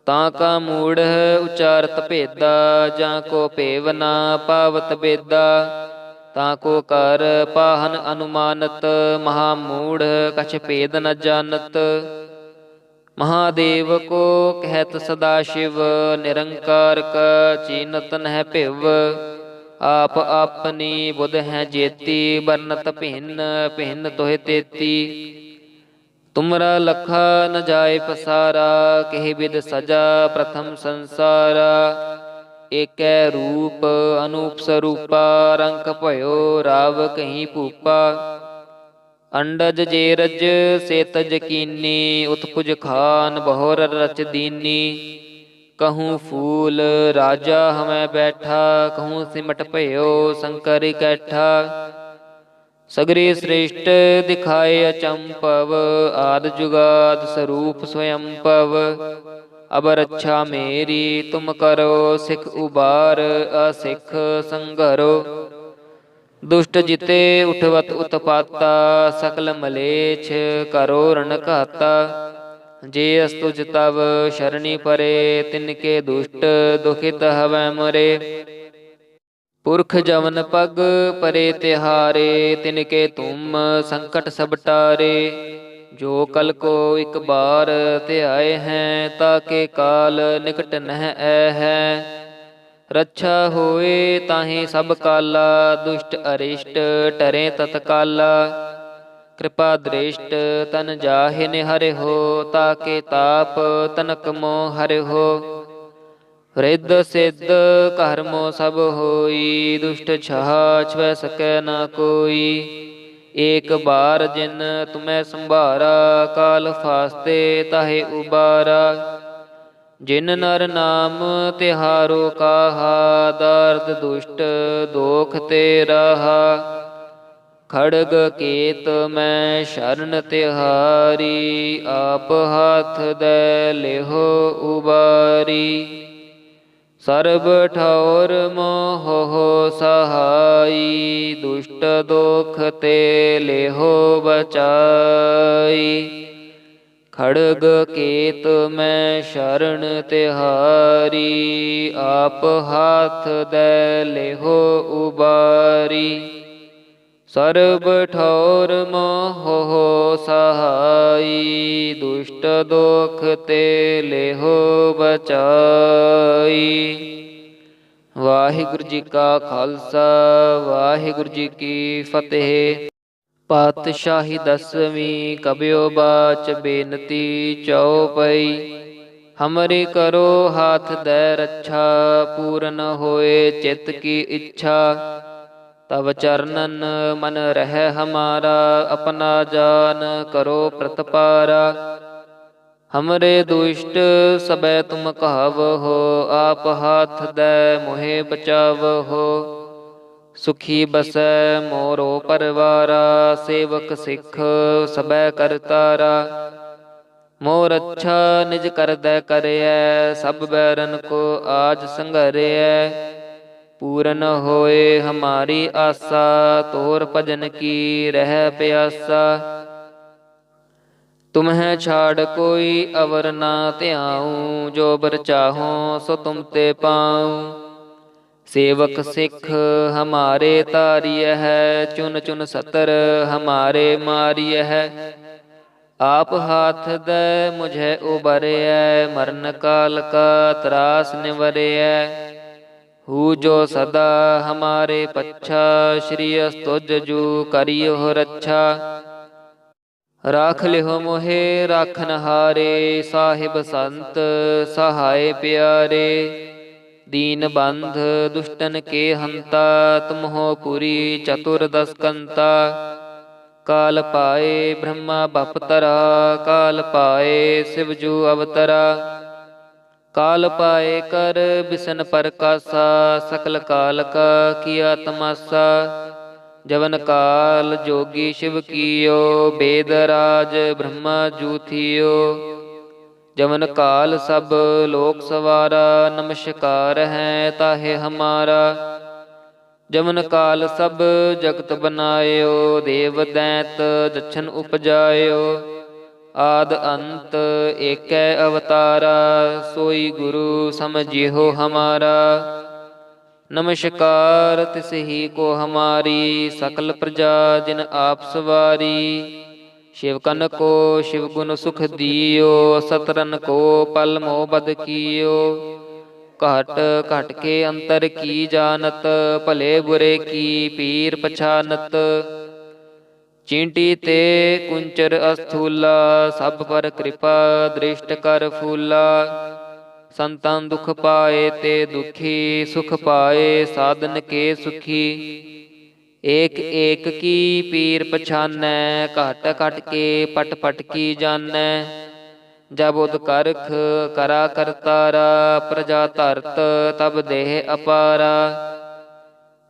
ਤਾਂ ਕਾ ਮੂੜ ਉਚਾਰਤ ਭੇਦਾ, ਜਾਂ ਕੋ ਭੇਵ ਨਾ ਪਾਵਤ ਬੇਦਾ। ਤਾਂ ਕੋ ਕਰ ਪਾਹਨ ਅਨੁਮਾਨਤ, ਮਹਾ ਮੂੜ ਕਛ ਭੇਦ ਨ ਜਾਣਤ। ਮਹਾਦੇਵ ਕੋ ਕਹਿਤ ਸਦਾ ਸ਼ਿਵ, ਨਿਰੰਕਾਰ ਕਾ ਚੀਨਤ ਨਹਿ ਭਿਵ। ਆਪ ਆਪਨੀ ਬੁਧ ਹੈ ਜੇਤੀ, ਬਰਨਤ ਭਿੰਨ ਭਿੰਨ ਤੋਹਿ ਤੇਤੀ। ਤੁਮਰਾ ਲਖਾ ਨ ਜਾਏ ਪਸਾਰਾ, ਕਿਹ ਬਿਦ ਸਜਾ ਪ੍ਰਥਮ ਸੰਸਾਰਾ। ਏਕੈ ਰੂਪ ਅਨੂਪ ਸਰੂਪਾ, ਰੰਕ ਭਇਓ ਰਾਵ ਕਹੀ ਭੂਪਾ। ਅੰਡਜ ਜੇ ਰਜ ਸੇ ਤਜ ਕੀਨੀ, ਉਤਪੁਜ ਖਾਨ ਬਹੁਰ ਰਚ ਦੀਨੀ। कहूँ फूल राजा हमें बैठा, कहूँ सिमट भयो शंकर कैठा। सगरे श्रेष्ठ दिखाए अचंपव, आद जुगाद स्वरूप स्वयंपव। अब रक्षा मेरी तुम करो, सिख उबार असिख संघरो। दुष्ट जिते उठवत उत्पाता, सकल मलेच्छ करो रण घाता। जे अस्तुज तव शरणी परे, तिनके दुष्ट दुखित हवै मरे। पुरख जवन पग परे तिहारे, तिनके तुम संकट सब टारे। जो कल को एक बार ध्याए हैं, ताके काल निकट नह ऐ है। रक्षा होए ताहि सब काला, दुष्ट अरिष्ट टरे तत्काला। कृपा दृष्ट तन जाहि निहरे हो, ताके ताप तनक मोह हरे हो। रिद्ध सिद्ध कर्मो सब होई, दुष्ट छह छुए सकै न कोई। एक बार जिन तुम्हें संभारा, काल फास्ते ताहे उबारा। जिन नर नाम तिहारो काहा, दर्द दुष्ट दोख ते राहा। खड़ग केत मैं शरण तिहारी, आप हाथ दे लेहो उबारी। सर्ब ठौर मोह सहाई, दुष्ट दोख ते लेहो बचाई। खड़ग केत मैं शरण तिहारी, आप हाथ दे लेहो उबारी। सर्ब ठौर मोह सहाई, दुष्ट दोख ते लेहो बचाई। वाहिगुरु जी का खालसा, वाहिगुरु जी की फतेह। पातशाही दसवीं कबियो बाच, बेनती चौपई। हमरे करो हाथ दे रक्षा, पूरन होए चित की इच्छा। तब चरणन मन रह हमारा, अपना जान करो प्रतपारा। हमरे दुष्ट सबे तुम कहाव हो, आप हाथ दे मोहे बचाव हो। सुखी बसै मोरो परवारा, सेवक सिख सबे करतारा। मोर अच्छा निज कर दे करियै, सब बैरन को आज संघरियै। पूरन होए हमारी आशा, तोर भजन की रह प्यासा। तुम्हें छाड़ कोई अवर ना ध्याऊं, जो बर चाहो सो तुम ते पाऊं। सेवक सिख हमारे तारिय है, चुन चुन सतर हमारे मारिय है। आप हाथ दे मुझे उबरिय, मरण काल का त्रास निवरिय। हु जो सदा हमारे पच्छा, श्री अस्तुज जू करियो रक्षा। राख लिहो मोहे राखन हारे, साहिब संत सहाय प्यारे। दीन बंध दुष्टन के हंता, तुम हो पुरी चतुर्दश कंता। काल पाए ब्रह्मा बपतरा, काल पाए शिवजू अवतरा। काल पाए कर बिसन प्रकाशा, सकल काल का किया तमाशा। जवन काल जोगी शिव कियो, वेद राज ब्रह्मा जू थियो। जवन काल सब लोक सवारा, नमस्कार है ताहे हमारा। जमन काल सब जगत बनायो, देव दैत जछन उपजायो। आद अंत एकै अवतारा, सोई गुरु समझिहो हमारा। नमस्कार तिस ही को हमारी, सकल प्रजा जिन आप सवारी। शिव कन को शिव गुण सुख दियो, सतरन को पल मोह बद कियो। घट घट के अंतर की जानत, भले बुरे की पीर पछानत। चींटी ते कुंचर अस्थूला, सब पर कृपा दृष्ट कर फूला। संतन दुख पाए ते दुखी, सुख पाए साधन के सुखी। एक एक की पीर पछानै, घट घट के पट पट की जानै। जब उदकरख करा करतारा, प्रजा धरत तब देह अपारा।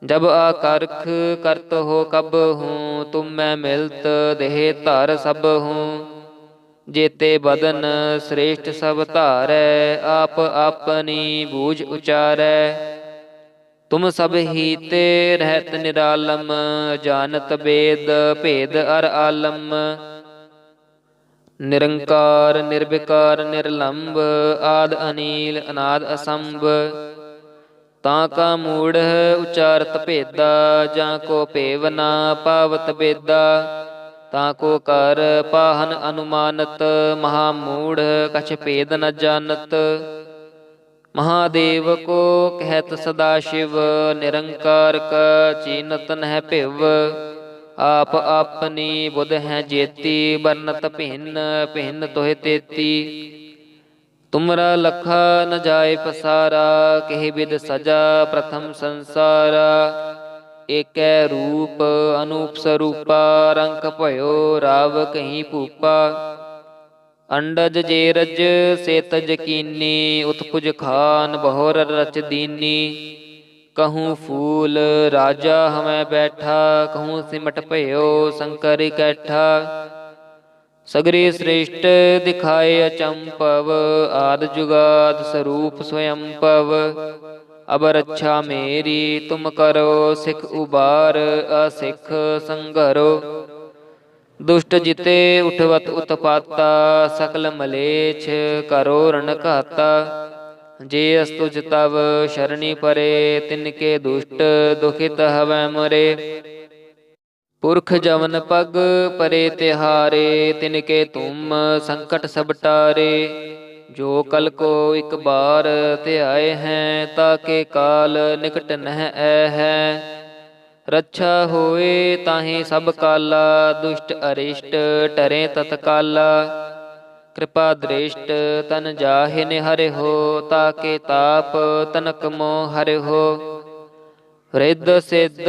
जब आकर्ख करत हो कब हूँ, तुम मैं मिलत देह धर सब हूँ। जेते बदन श्रेष्ठ सब धारै, आप अपनी बूझ उचारै। तुम सब ही ते रहत निरालम, जानत वेद भेद अर आलम। निरंकार निर्विकार निर्लंब, आद अनील अनाद असंभ। ताका मूढ़ उचारत भेदा, जाको पेव ना पावत बेदा। ताको कर पाहन अनुमानत, महामूढ़ कछ भेद न जानत। महादेव को कहत सदा शिव, निरंकार का चीनत नह भिव। आप अपनी बुध है जेती, बरनत भिन्न भिन्न तोहे तेती। तुमरा लखा न जाय पसारा, केहि विद सजा प्रथम संसारा। एकै रूप अनूप स्वरूपा, रंक भयो राव कहीं भूपा। अंडज जे रज से तज कीनी, उत्पुज खान बहुर रच दीनी। कहूँ फूल राजा हमें बैठा, कहूँ सिमट भयो शंकर कैठा। सगरे श्रेष्ठ दिखाए अचंपव, आद जुगाद स्वरूप स्वयं पव। अब रक्षा मेरी तुम करो, सिख उबार असिख संघरो। दुष्ट जिते उठवत उत्पाता, सकल मलेच्छ करो रण घाता। जे अस्तुज तव शरणी परे, तिनके दुष्ट दुखित हवै मरे। पुरख जवन पग परे तिहारे, तिनके तुम संकट सब टारे। जो कल को एक बार त्याए हैं, ताके काल निकट नह ऐ है। रक्षा होए ताहि सब काला, दुष्ट अरिष्ट टरे तत्काला। कृपा दृष्ट तन जाहि निहरि हो, ताके ताप तनक मोह हरि हो। रिद्ध सिद्ध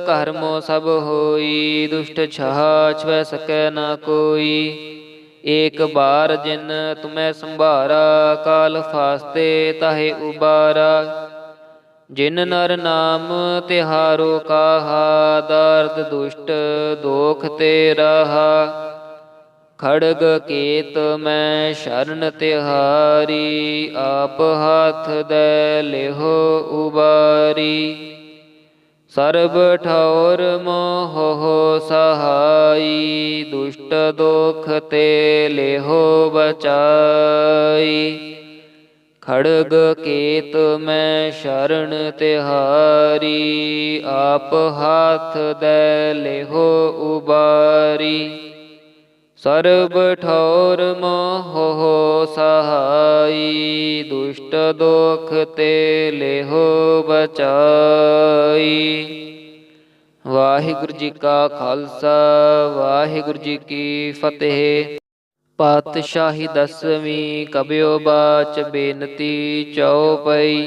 कर्मो सब होई, दुष्ट छह छुए सकै न कोई। एक बार जिन तुम्हें संभारा, काल फास्ते ताहे उबारा। जिन नर नाम तिहारो काहा, दर्द दुष्ट दोख ते राहा। खड़ग केत मैं शरण तिहारी, आप हाथ दे लेहो उबारी। सर्ब ठौर मोह सहाई, दुष्ट दोख ते लेहो बचाई। खड़ग केत मैं शरण तिहारी, आप हाथ दे लेहो उबारी। सर्ब ठौर मोह सहाई, दुष्ट दोख ते लेहो बचाई। वाहिगुरु जी का खालसा, वाहिगुरु जी की फतेह। पातशाही दसवीं कबियो बाच बेनती चौपई।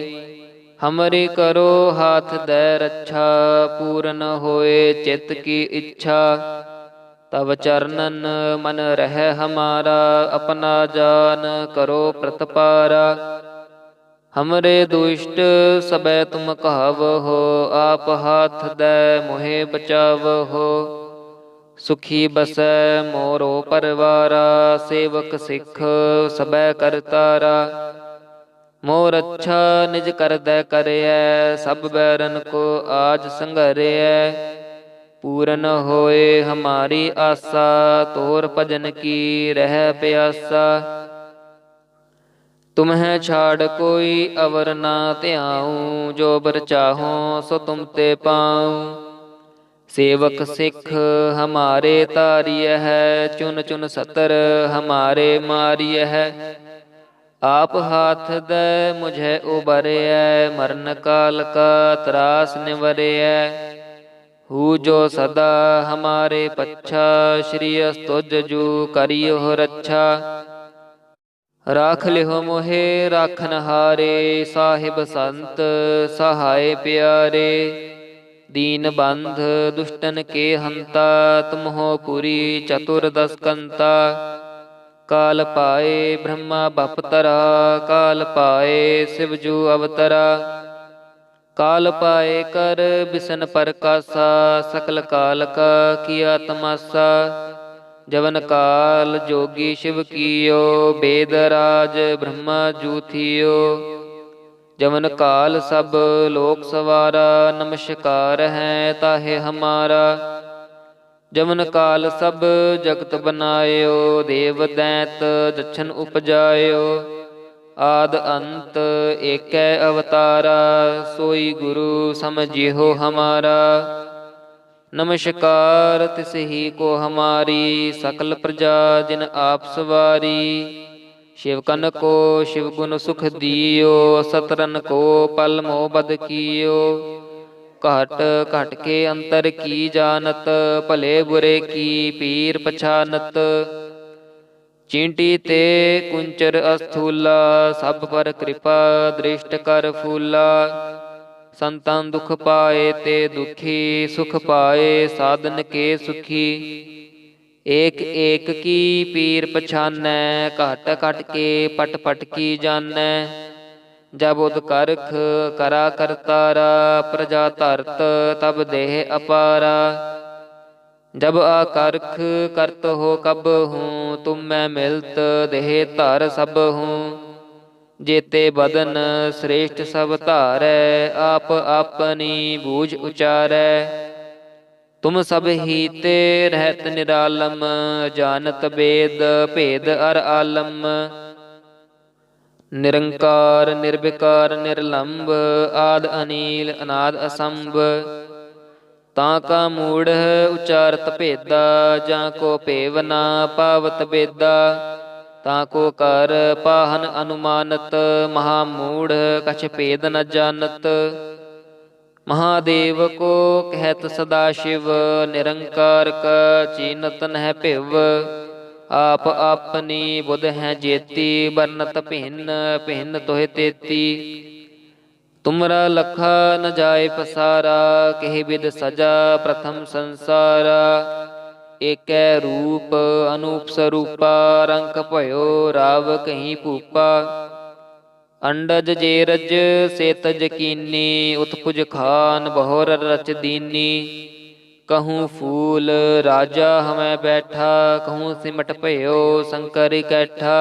हमरी करो हाथ दे रक्षा, पूरन होए चित्त की इच्छा। तब चरणन मन रह हमारा, अपना जान करो प्रतपारा। हमरे दुष्ट सबै तुम कहावहो, आप हाथ दे मोहे बचावहो। सुखी बसै मोरो परवारा, सेवक सिख सबै करतारा। मोर अच्छा निज कर दै करिਐ, सब बैरन को आज संघरिਐ। पूरन होए हमारी आसा, तोर भजन की रह प्यासा। तुम्हें छाड़ कोई अवर ना त्याऊँ, जो बर चाहो सो तुम ते पाऊँ। सेवक सिख हमारे तारिय है, चुन चुन सतर हमारे मारिय है। आप हाथ दे मुझे उबरिय, मरण काल का त्रास निवरिय। हू जो सदा हमारे पच्छा, श्री अस्तुज जू करियो रक्षा। राख लिहो मोहे राखन हारे, साहिब संत सहाय प्यारे। दीन बंध दुष्टन के हंता, तुम हो पुरी चतुर्दश कंता। काल पाए ब्रह्मा बपतरा, काल पाए शिवजू अवतरा। काल पाए कर बिसन प्रकाशा, सकल काल का किया तमाशा। जवन काल जोगी शिव कियो, वेद राज ब्रह्मा जू थियो। जवन काल सब लोक सवारा, नमस्कार है ताहे हमारा। जमन काल सब जगत बनायो, देव दैत दक्षन उपजायो। आद अंत एकै अवतारा, सोई गुरु समझिहो हमारा। नमस्कार तिस ही को हमारी, सकल प्रजा जिन आप सवारी। शिवकन को शिव गुण सुख दियो, सतरन को पल मोह बद कियो। घट घट के अंतर की जानत, भले बुरे की पीर पछानत। चींटी ते कुंचर अस्थूला, सब पर कृपा दृष्ट कर फूला। संतन दुख पाए ते दुखी, सुख पाए साधन के सुखी। एक एक की पीर पछानै, घट घट के पट पट की जानै। जब उद करख करा करतारा, प्रजा धरत तब देह अपारा। जब आकर्ख करत हो कब हूँ, तुम मैं मिलत देह धर सब हूँ। जेते बदन श्रेष्ठ सब धारै, आप अपनी बूझ उचारै। तुम सब ही ते रहत निरालम, जानत वेद भेद अर आलम। निरंकार निर्विकार निर्लंब, आद अनील अनाद असंभ। ताका मूढ़ उचारत भेदा, जाको पेव ना पावत बेदा। ताको कर पाहन अनुमानत, महामूढ़ कछ भेद न जानत। महादेव को कहत सदा शिव, निरंकार का चीनत नह भिव। आप अपनी बुध हैं जेती, बरनत भिन्न भिन्न तोहे तेती। तुमरा लखा न जाय पसारा, कहि विद सजा प्रथम संसारा। एकै रूप अनूप स्वरूपा, रंक भयो राव कहीं भूपा। अंडज जेरज से तज कीनी, उत्पुज खान बहुर रच दीनी। कहूँ फूल राजा हमें बैठा, कहूँ सिमट भयो शंकर कैठा।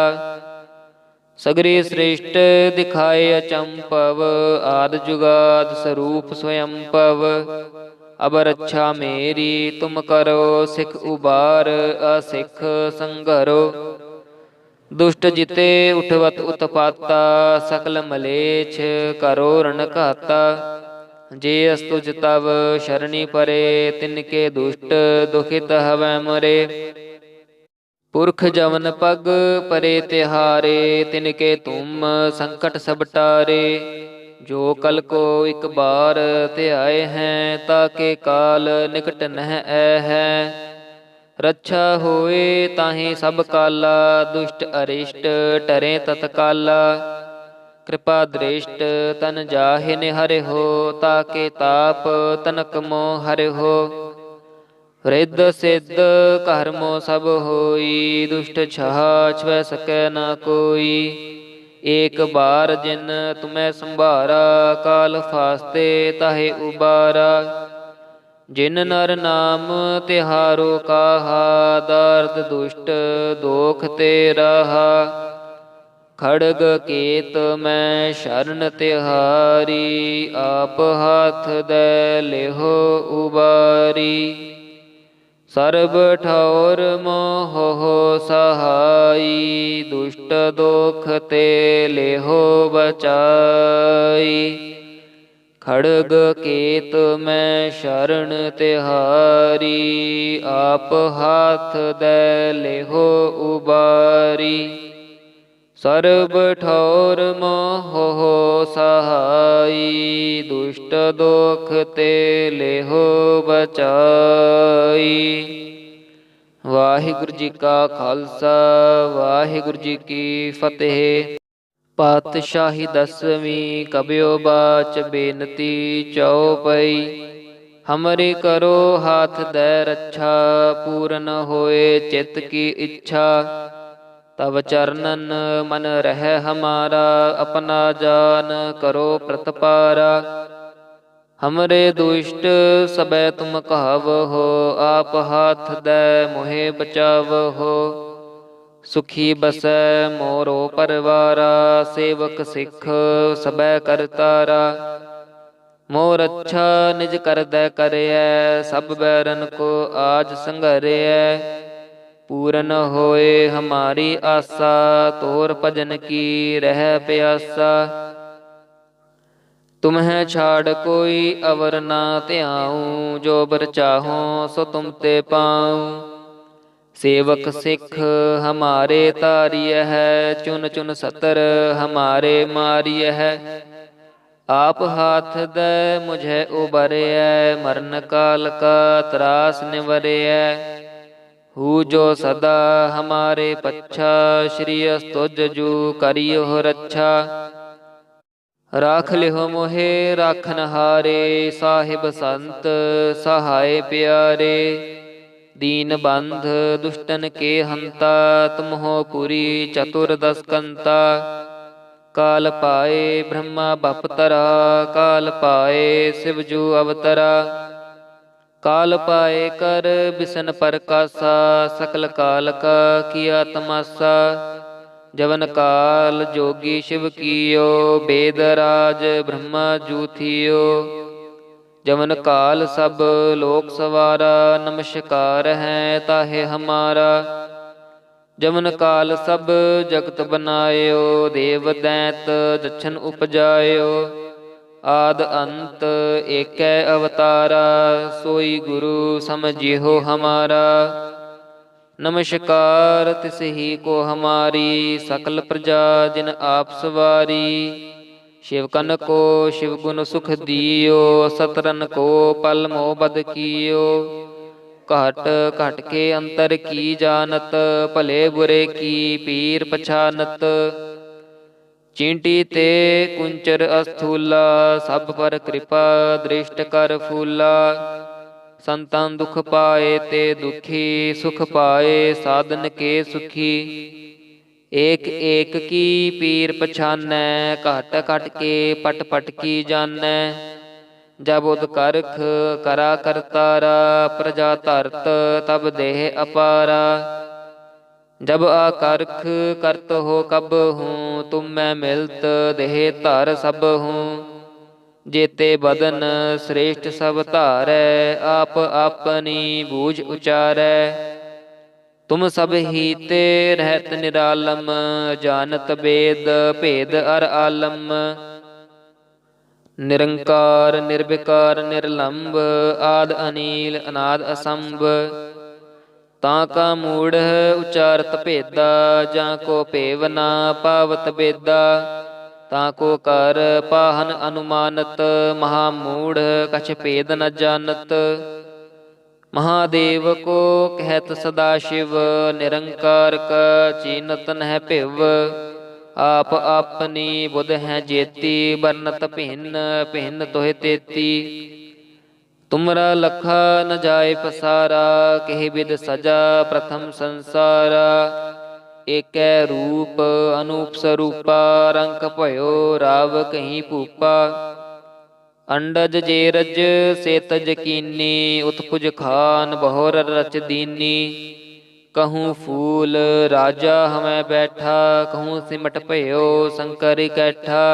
सगरे श्रेष्ठ दिखाए अचंपव, आद जुगाद स्वरूप स्वयंपव। अब रक्षा मेरी तुम करो, सिख उबार असिख संघरो। दुष्ट जिते उठवत उत्पाता, सकल मलेच्छ करो रण घाता। जे अस्तुज तव शरणी परे, तिनके दुष्ट दुखित हवै मरे। पुरख जवन पग परे तिहारे, तिनके तुम संकट सब टारे। जो कल को एक बार त्याए हैं, ताके काल निकट नह ऐ है। रक्षा होए ताहि सब काला, दुष्ट अरिष्ट टरे तत्काला। कृपा दृष्ट तन जाहि निहरि हो, ताके ताप तनक मोह हरि हो। रिद्ध सिद्ध कर्मो सब होई, दुष्ट छह छुए सकै न कोई। एक बार जिन तुम्हें संभारा, काल फास्ते ताहे उबारा। जिन नर नाम तिहारो काहा, दर्द दुष्ट दोख ते रहा। खड़ग केत मैं शरण तिहारी, आप हाथ दे लेहो उबारी। सर्ब ठौर मोह सहाई, दुष्ट दोख ते लेहो बचाई। खड़ग केत मैं शरण तिहारी, आप हाथ दे लेहो उबारी। सर्ब ठौर मोह सहाई, दुष्ट दोख ते लेहो बचाई। ਵਾਹਿਗੁਰੂ ਜੀ ਕਾ ਖਾਲਸਾ, ਵਾਹਿਗੁਰੂ ਜੀ ਕੀ ਫਤਿਹ। ਪਾਤਸ਼ਾਹੀ ਦਸਵੀਂ ਕਬਿਓ ਬਾਚ ਬੇਨਤੀ ਚਉਪਈ। ਹਮਰੇ ਕਰੋ ਹਾਥ ਦੈ ਰੱਛਾ, ਪੂਰਨ ਹੋਏ ਚਿਤ ਕੀ ਇੱਛਾ। तब चरणन मन रह हमारा, अपना जान करो प्रतपारा। हमरे दुष्ट सबै तुम कहाव हो, आप हाथ दे मोहे बचाव हो। सुखी बसै मोरो परवारा, सेवक सिख सबै करतारा। मोर अच्छा निज कर दै करियै, सब बैरन को आज संघरियै। पूरन होए हमारी आशा, तोर भजन की रह प्यासा। तुम्हें छाड़ कोई अवर ना ध्याऊं, जो बर चाहो सो तुम ते पाऊं। सेवक सिख हमारे तारिय है, चुन चुन सतर हमारे मारिय है। आप हाथ दे मुझे उबरिय, मरण काल का त्रास निवरिय। हू जो सदा हमारे पच्छा, श्री अस्तुज जू करियो रक्षा। राख लिहो मोहे राखन हारे, साहिब संत सहाय प्यारे। दीन बंध दुष्टन के हंता, तुम हो पुरी चतुर्दश कंता। काल पाए ब्रह्मा बपतरा, काल पाए शिव जू अवतरा। काल पाए कर बिसन परकासा, सकल काल का किया तमासा। जवन काल जोगी शिव कियो, वेद राज ब्रह्मा जू थियो। जवन काल सब लोक सवारा, नमस्कार है ताहे हमारा। जवन काल सब जगत बनायो, देव दैत दक्षन उपजायो। आद अंत एकै अवतारा, सोई गुरु समझिहो हमारा। नमस्कार तिस ही को हमारी, सकल प्रजा जिन आप सवारी। शिव कन को शिव गुण सुख दियो, सतरन को पल मोह बद कियो। घट घट के अंतर की जानत, भले बुरे की पीर पछानत। चींटी ते कुंचर अस्थूला, सब पर कृपा दृष्ट कर फूला। संतन दुख पाए ते दुखी, सुख पाए साधन के सुखी। एक एक की पीर पछानै, घट घट के पट पट की जानै। जब उद करख करा करतारा, प्रजा धरत तब देह अपारा। जब आकर्ख करत हो कब हूँ, तुम मैं मिलत देह धर सब हूँ। जेते बदन श्रेष्ठ सब धारै, आप अपनी बूझ उचारै। तुम सब ही ते रहत निरालम, जानत वेद भेद अर आलम। निरंकार निर्विकार निर्लंब, आद अनील अनाद असंभ। ਤਾਂ ਕਾ ਮੂੜ ਉਚਾਰਤ ਭੇਦਾ, ਜਾਂ ਕੋ ਭੇਵ ਨਾ ਪਾਵਤ ਬੇਦਾ। ਤਾਂ ਕੋ ਕਰ ਪਾਹਨ ਅਨੁਮਾਨਤ, ਮਹਾ ਮੂੜ ਕਛ ਭੇਦ ਨ ਜਾਣਤ। महादेव को कहत सदा शिव, निरंकार का चीनत नह पिव। आप अपनी बुध हैं जेती, बरनत भिन्न भिन्न तोहि तेती। तुमरा लखा न जाय पसारा, केहि विध सजा प्रथम संसारा। एकै रूप अनूप स्वरूपा, रंक भयो राव कहीं भूपा। अंडज जेरज सेतज कीनी, उत्पुज खान बहुर रच दीनी। कहूँ फूल राजा हमें बैठा, कहूँ सिमट भयो शंकर कैठा।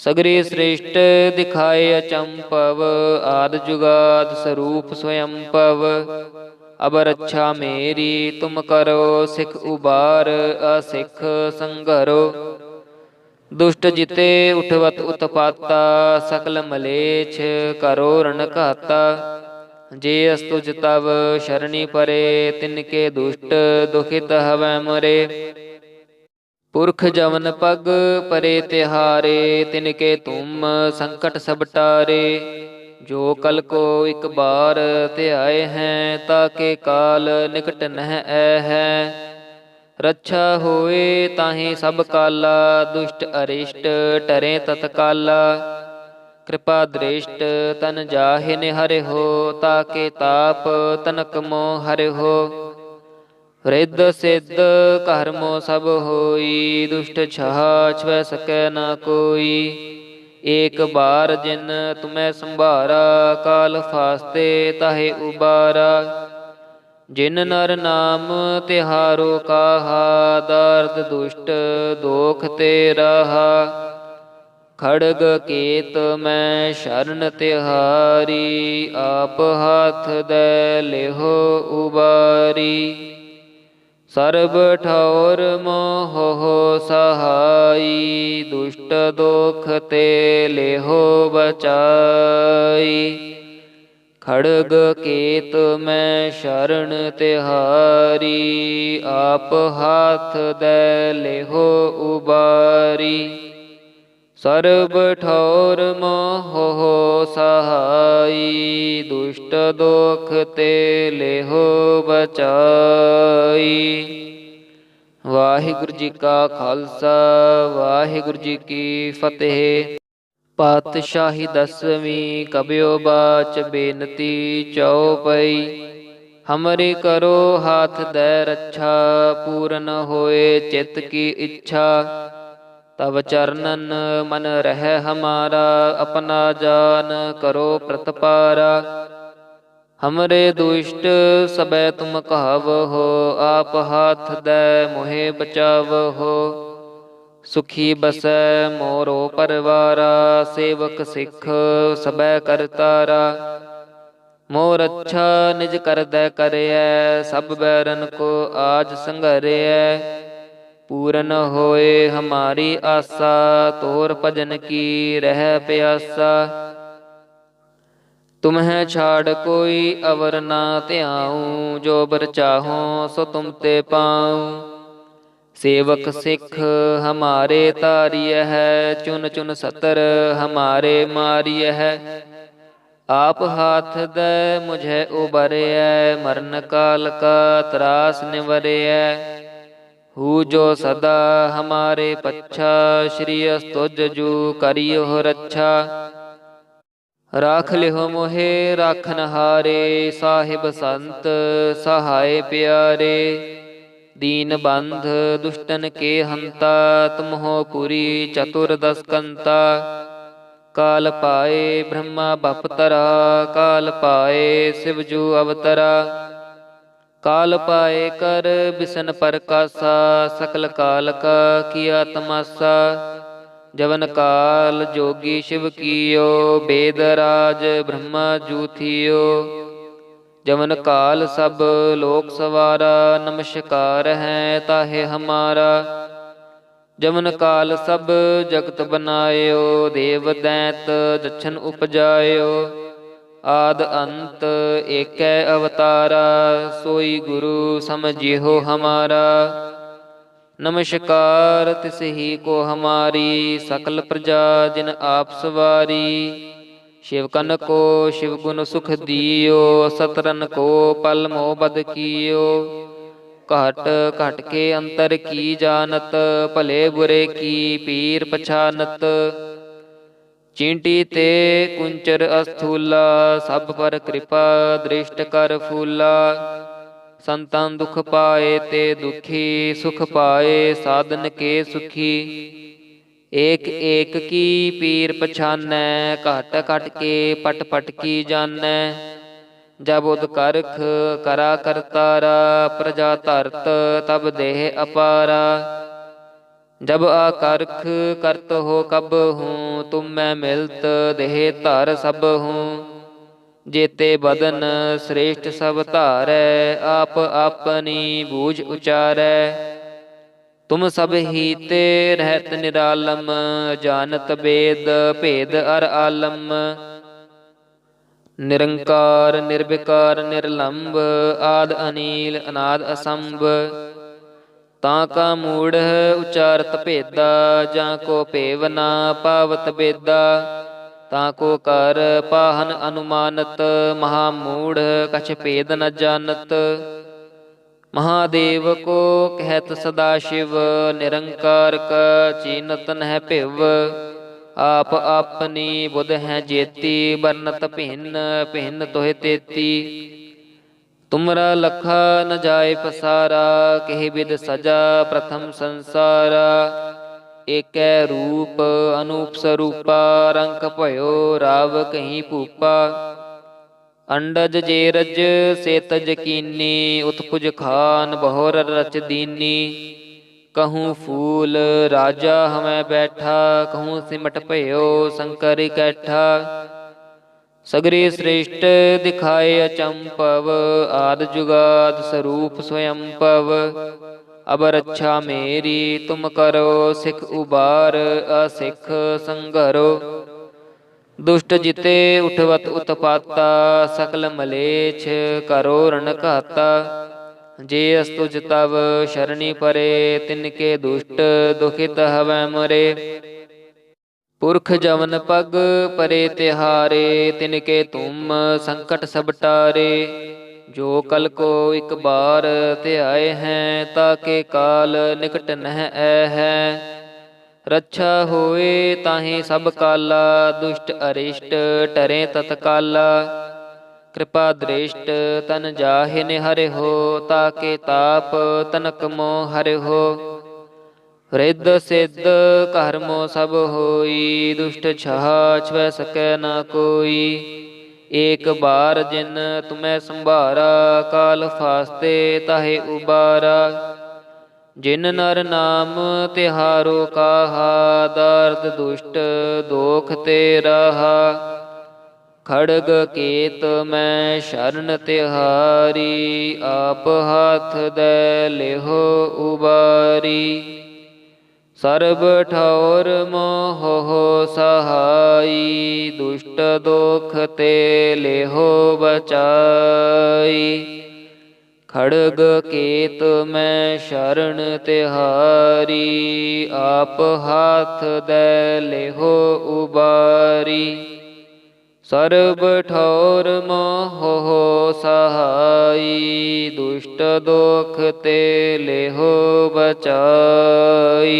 सगरी श्रेष्ठ दिखाए अचंपव, आद जुगाद स्वरूप स्वयंपव। अब रक्षा मेरी तुम करो, सिख उबार असिख संघरो। दुष्ट जिते उठवत उत्पाता, सकल मलेच्छ करो रण घाता। जे अस्तुज तव शरणी परे, तिनके दुष्ट दुखित हवै मरे। पुरख जवन पग परे तिहारे, तिनके तुम संकट सब टारे। जो कल को एक बार ध्याए हैं, ताके काल निकट नह ऐ है। रक्षा होए ताहि सब काला, दुष्ट अरिष्ट टरे तत्काला। कृपा दृष्ट तन जाहि निहरि हो, ताके ताप तनक मोह हरि हो। रिद्ध सिद्ध कर्मो सब होई, दुष्ट छहा छुए सकै न कोई। एक बार जिन तुम्हें संभारा, काल फास्ते ताहि उबारा। जिन नर नाम तिहारो काहा, दर्द दुष्ट दोख ते रहा। खड़ग केत मैं शरण तिहारी, आप हाथ दे लेहो उबारी। सर्ब ठौर मोह सहाई, दुष्ट दोख ते लेहो बचाई। खड़ग केत मैं शरण तिहारी, आप हाथ दे लेहो उबारी। सर्ब ठौर मोह सहाई, दुष्ट दोख ते लेहो बचाई। वाहिगुरु जी का खालसा, वाहिगुरु जी की फतेह। पातशाही दसवीं कबियो बाच बेनती चौपई। हमरे करो हाथ दे रक्षा, पूरन होए चित्त की इच्छा। तब चरणन मन रह हमारा, अपना जान करो प्रतपारा। हमरे दुष्ट सबे तुम कहाव हो, आप हाथ दे मोहे बचाव हो। सुखी बसै मोरो परवारा, सेवक सिख सबै करतारा। मोर अच्छा निज कर दै करयै, सब बैरन को आज संघरयै। पूरन होए हमारी आसा, तोर भजन की रह प्यासा। तुम्हें छाड़ कोई अवर ना ध्याऊं, जो बर चाहो सो तुम ते पाऊं। सेवक सिख हमारे तारिय है, चुन चुन सतर हमारे मारिय है। आप हाथ दे मुझे उबरय, मरण काल का त्रास निवरय। हु जो सदा हमारे पच्छा, श्री अस्तुज जू करियो रक्षा। राख लिहो मोहे राखन हारे, साहिब संत सहाय प्यारे। दीन बंध दुष्टन के हंता, तुम हो पुरी चतुर्दश कंता। काल पाए ब्रह्मा बपतरा, काल पाए शिवजू अवतरा। काल पाए कर बिसन परकासा, सकल काल का किया तमासा। जवन काल जोगी शिव कियो, वेद राज ब्रह्मा जू थियो। जवन काल सब लोक सवारा, नमस्कार है ताहे हमारा। जवन काल सब जगत बनायो, देव दैत दक्षन उपजायो। आद अंत एकै अवतारा, सोई गुरु समझिहो हमारा। नमस्कार तिस ही को हमारी, सकल प्रजा जिन आप सवारी। शिवकन को शिव गुण सुख दियो, सतरन को पल मोह बद कियो। ਘਟ ਘਟ ਕੇ ਅੰਤਰ ਕੀ ਜਾਣਤ, ਭਲੇ ਬੁਰੇ ਕੀ ਪੀਰ ਪਛਾਨਤ। ਚੀਂਟੀ ਤੇ ਕੁੰਚਰ ਅਸਥੂਲਾ, ਸਭ ਪਰ ਕਿਰਪਾ ਦ੍ਰਿਸ਼ਟ ਕਰ ਫੂਲਾ। ਸੰਤਨ ਦੁਖ ਪਾਏ ਤੇ ਦੁਖੀ, ਸੁਖ ਪਾਏ ਸਾਧਨ ਕੇ ਸੁਖੀ। ਏਕ ਏਕ ਕੀ ਪੀਰ ਪਛਾਨੈ, ਘਟ ਘਟ ਕੇ ਪਟ ਪਟ ਕੀ ਜਾਣੈ। ਜਬ ਉਦ ਕਰਖ ਕਰਾ ਕਰਤਾਰਾ, ਪ੍ਰਜਾ ਧਰਤ ਤਬ ਦੇਹ ਅਪਾਰਾ। ਜਬ ਆਕਰਖ ਕਰਤ ਹੋ ਕਬ ਹੂੰ, ਤੁਮ ਮੈਂ ਮਿਲਤ ਦੇਹ ਧਰ ਸਭ ਹੂੰ। ਜੇਤੇ ਬਦਨ ਸ੍ਰੇਸ਼ਟ ਸਭ ਧਾਰੈ, ਆਪ ਆਪਨੀ ਬੂਝ ਉਚਾਰੈ। ਤੁਮ ਸਭ ਹੀ ਤੇ ਰਹਿਤ ਨਿਰਾਲਮ, ਜਾਨਤ ਬੇਦ ਭੇਦ ਅਰ ਆਲਮ। ਨਿਰੰਕਾਰ ਨਿਰਵਿਕਾਰ ਨਿਰਲੰਭ, ਆਦ ਅਨੀਲ ਅਨਾਦ ਅਸੰਭ। ਤਾਂ ਕਾ ਮੂੜ ਉਚਾਰਤ ਭੇਦਾ, ਜਾਂ ਕੋ ਭੇਵ ਨਾ ਪਾਵਤ ਬੇਦਾ। ਤਾਂ ਕੋ ਕਰ ਪਾਹਨ ਅਨੁਮਾਨਤ, ਮਹਾ ਮੂੜ ਕਛ ਭੇਦ ਨ ਜਾਣਤ। ਮਹਾਦੇਵ ਕੋ ਕਹਿਤ ਸਦਾ ਸ਼ਿਵ, ਨਿਰੰਕਾਰ ਕਾ ਚੀਨਤ ਨਹਿ ਭਿਵ। ਆਪ ਆਪਨੀ ਬੁਧ ਹੈ ਜੇਤੀ, ਬਰਨਤ ਭਿੰਨ ਭਿੰਨ ਤੋਹਿ ਤੇਤੀ। ਤੁਮਰਾ ਲਖਾ ਨ ਜਾਏ ਪਸਾਰਾ, ਕਿਹ ਬਿਦ ਸਜਾ ਪ੍ਰਥਮ ਸੰਸਾਰਾ। ਏਕੈ ਰੂਪ ਅਨੂਪ ਸਰੂਪਾ, ਰੰਕ ਭਇਓ ਰਾਵ ਕਹੀ ਭੂਪਾ। ਅੰਡਜ ਜੇ ਰਜ ਸੇ ਤਜ ਕੀਨੀ, ਉਤਪੁਜ ਖਾਨ ਬਹੁਰ ਰਚ ਦੀਨੀ। कहूँ फूल राजा हमें बैठा, कहूँ सिमट भयो शंकर कैठा। सगरे श्रेष्ठ दिखाए अचंपव, आद जुगाद स्वरूप स्वयंपव। अब रक्षा मेरी तुम करो, सिख उबार असिख संघरो। दुष्ट जिते उठवत उत्पाता, सकल मलेच्छ करो रण घाता। जे अस्तुज तव शरणी परे, तिनके दुष्ट दुखित हवै मरे। पुरख जवन पग परे तिहारे, तिनके तुम संकट सब टारे। जो कल को एक बार ध्याए हैं, ताके काल निकट नह ऐ है। रक्षा होए ताहि सब काला, दुष्ट अरिष्ट टरे तत्काला। कृपा दृष्ट तन जाहि निहरि हो, ताके ताप तनक मोह हरि हो। रिद्ध सिद्ध कर्मो सब होई, दुष्ट छह छुए सकै न कोई। एक बार जिन तुम्हें संभारा, काल फास्ते ताहि उबारा। जिन नर नाम तिहारो काहा, दर्द दुष्ट दोख ते राहा। खड़ग केत मैं शरण तिहारी, आप हाथ दे लेहो उबारी। सर्ब ठौर मोह सहाई, दुष्ट दोख ते लेहो बचाई। खड़ग केत मैं शरण तिहारी, आप हाथ दे लेहो उबारी। सर्ब ठौर मोह सहाई, दुष्ट दोख ते लेहो बचाई।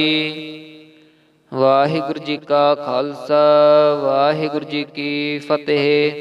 वाहिगुरु जी का खालसा, वाहिगुरु जी की फतेह।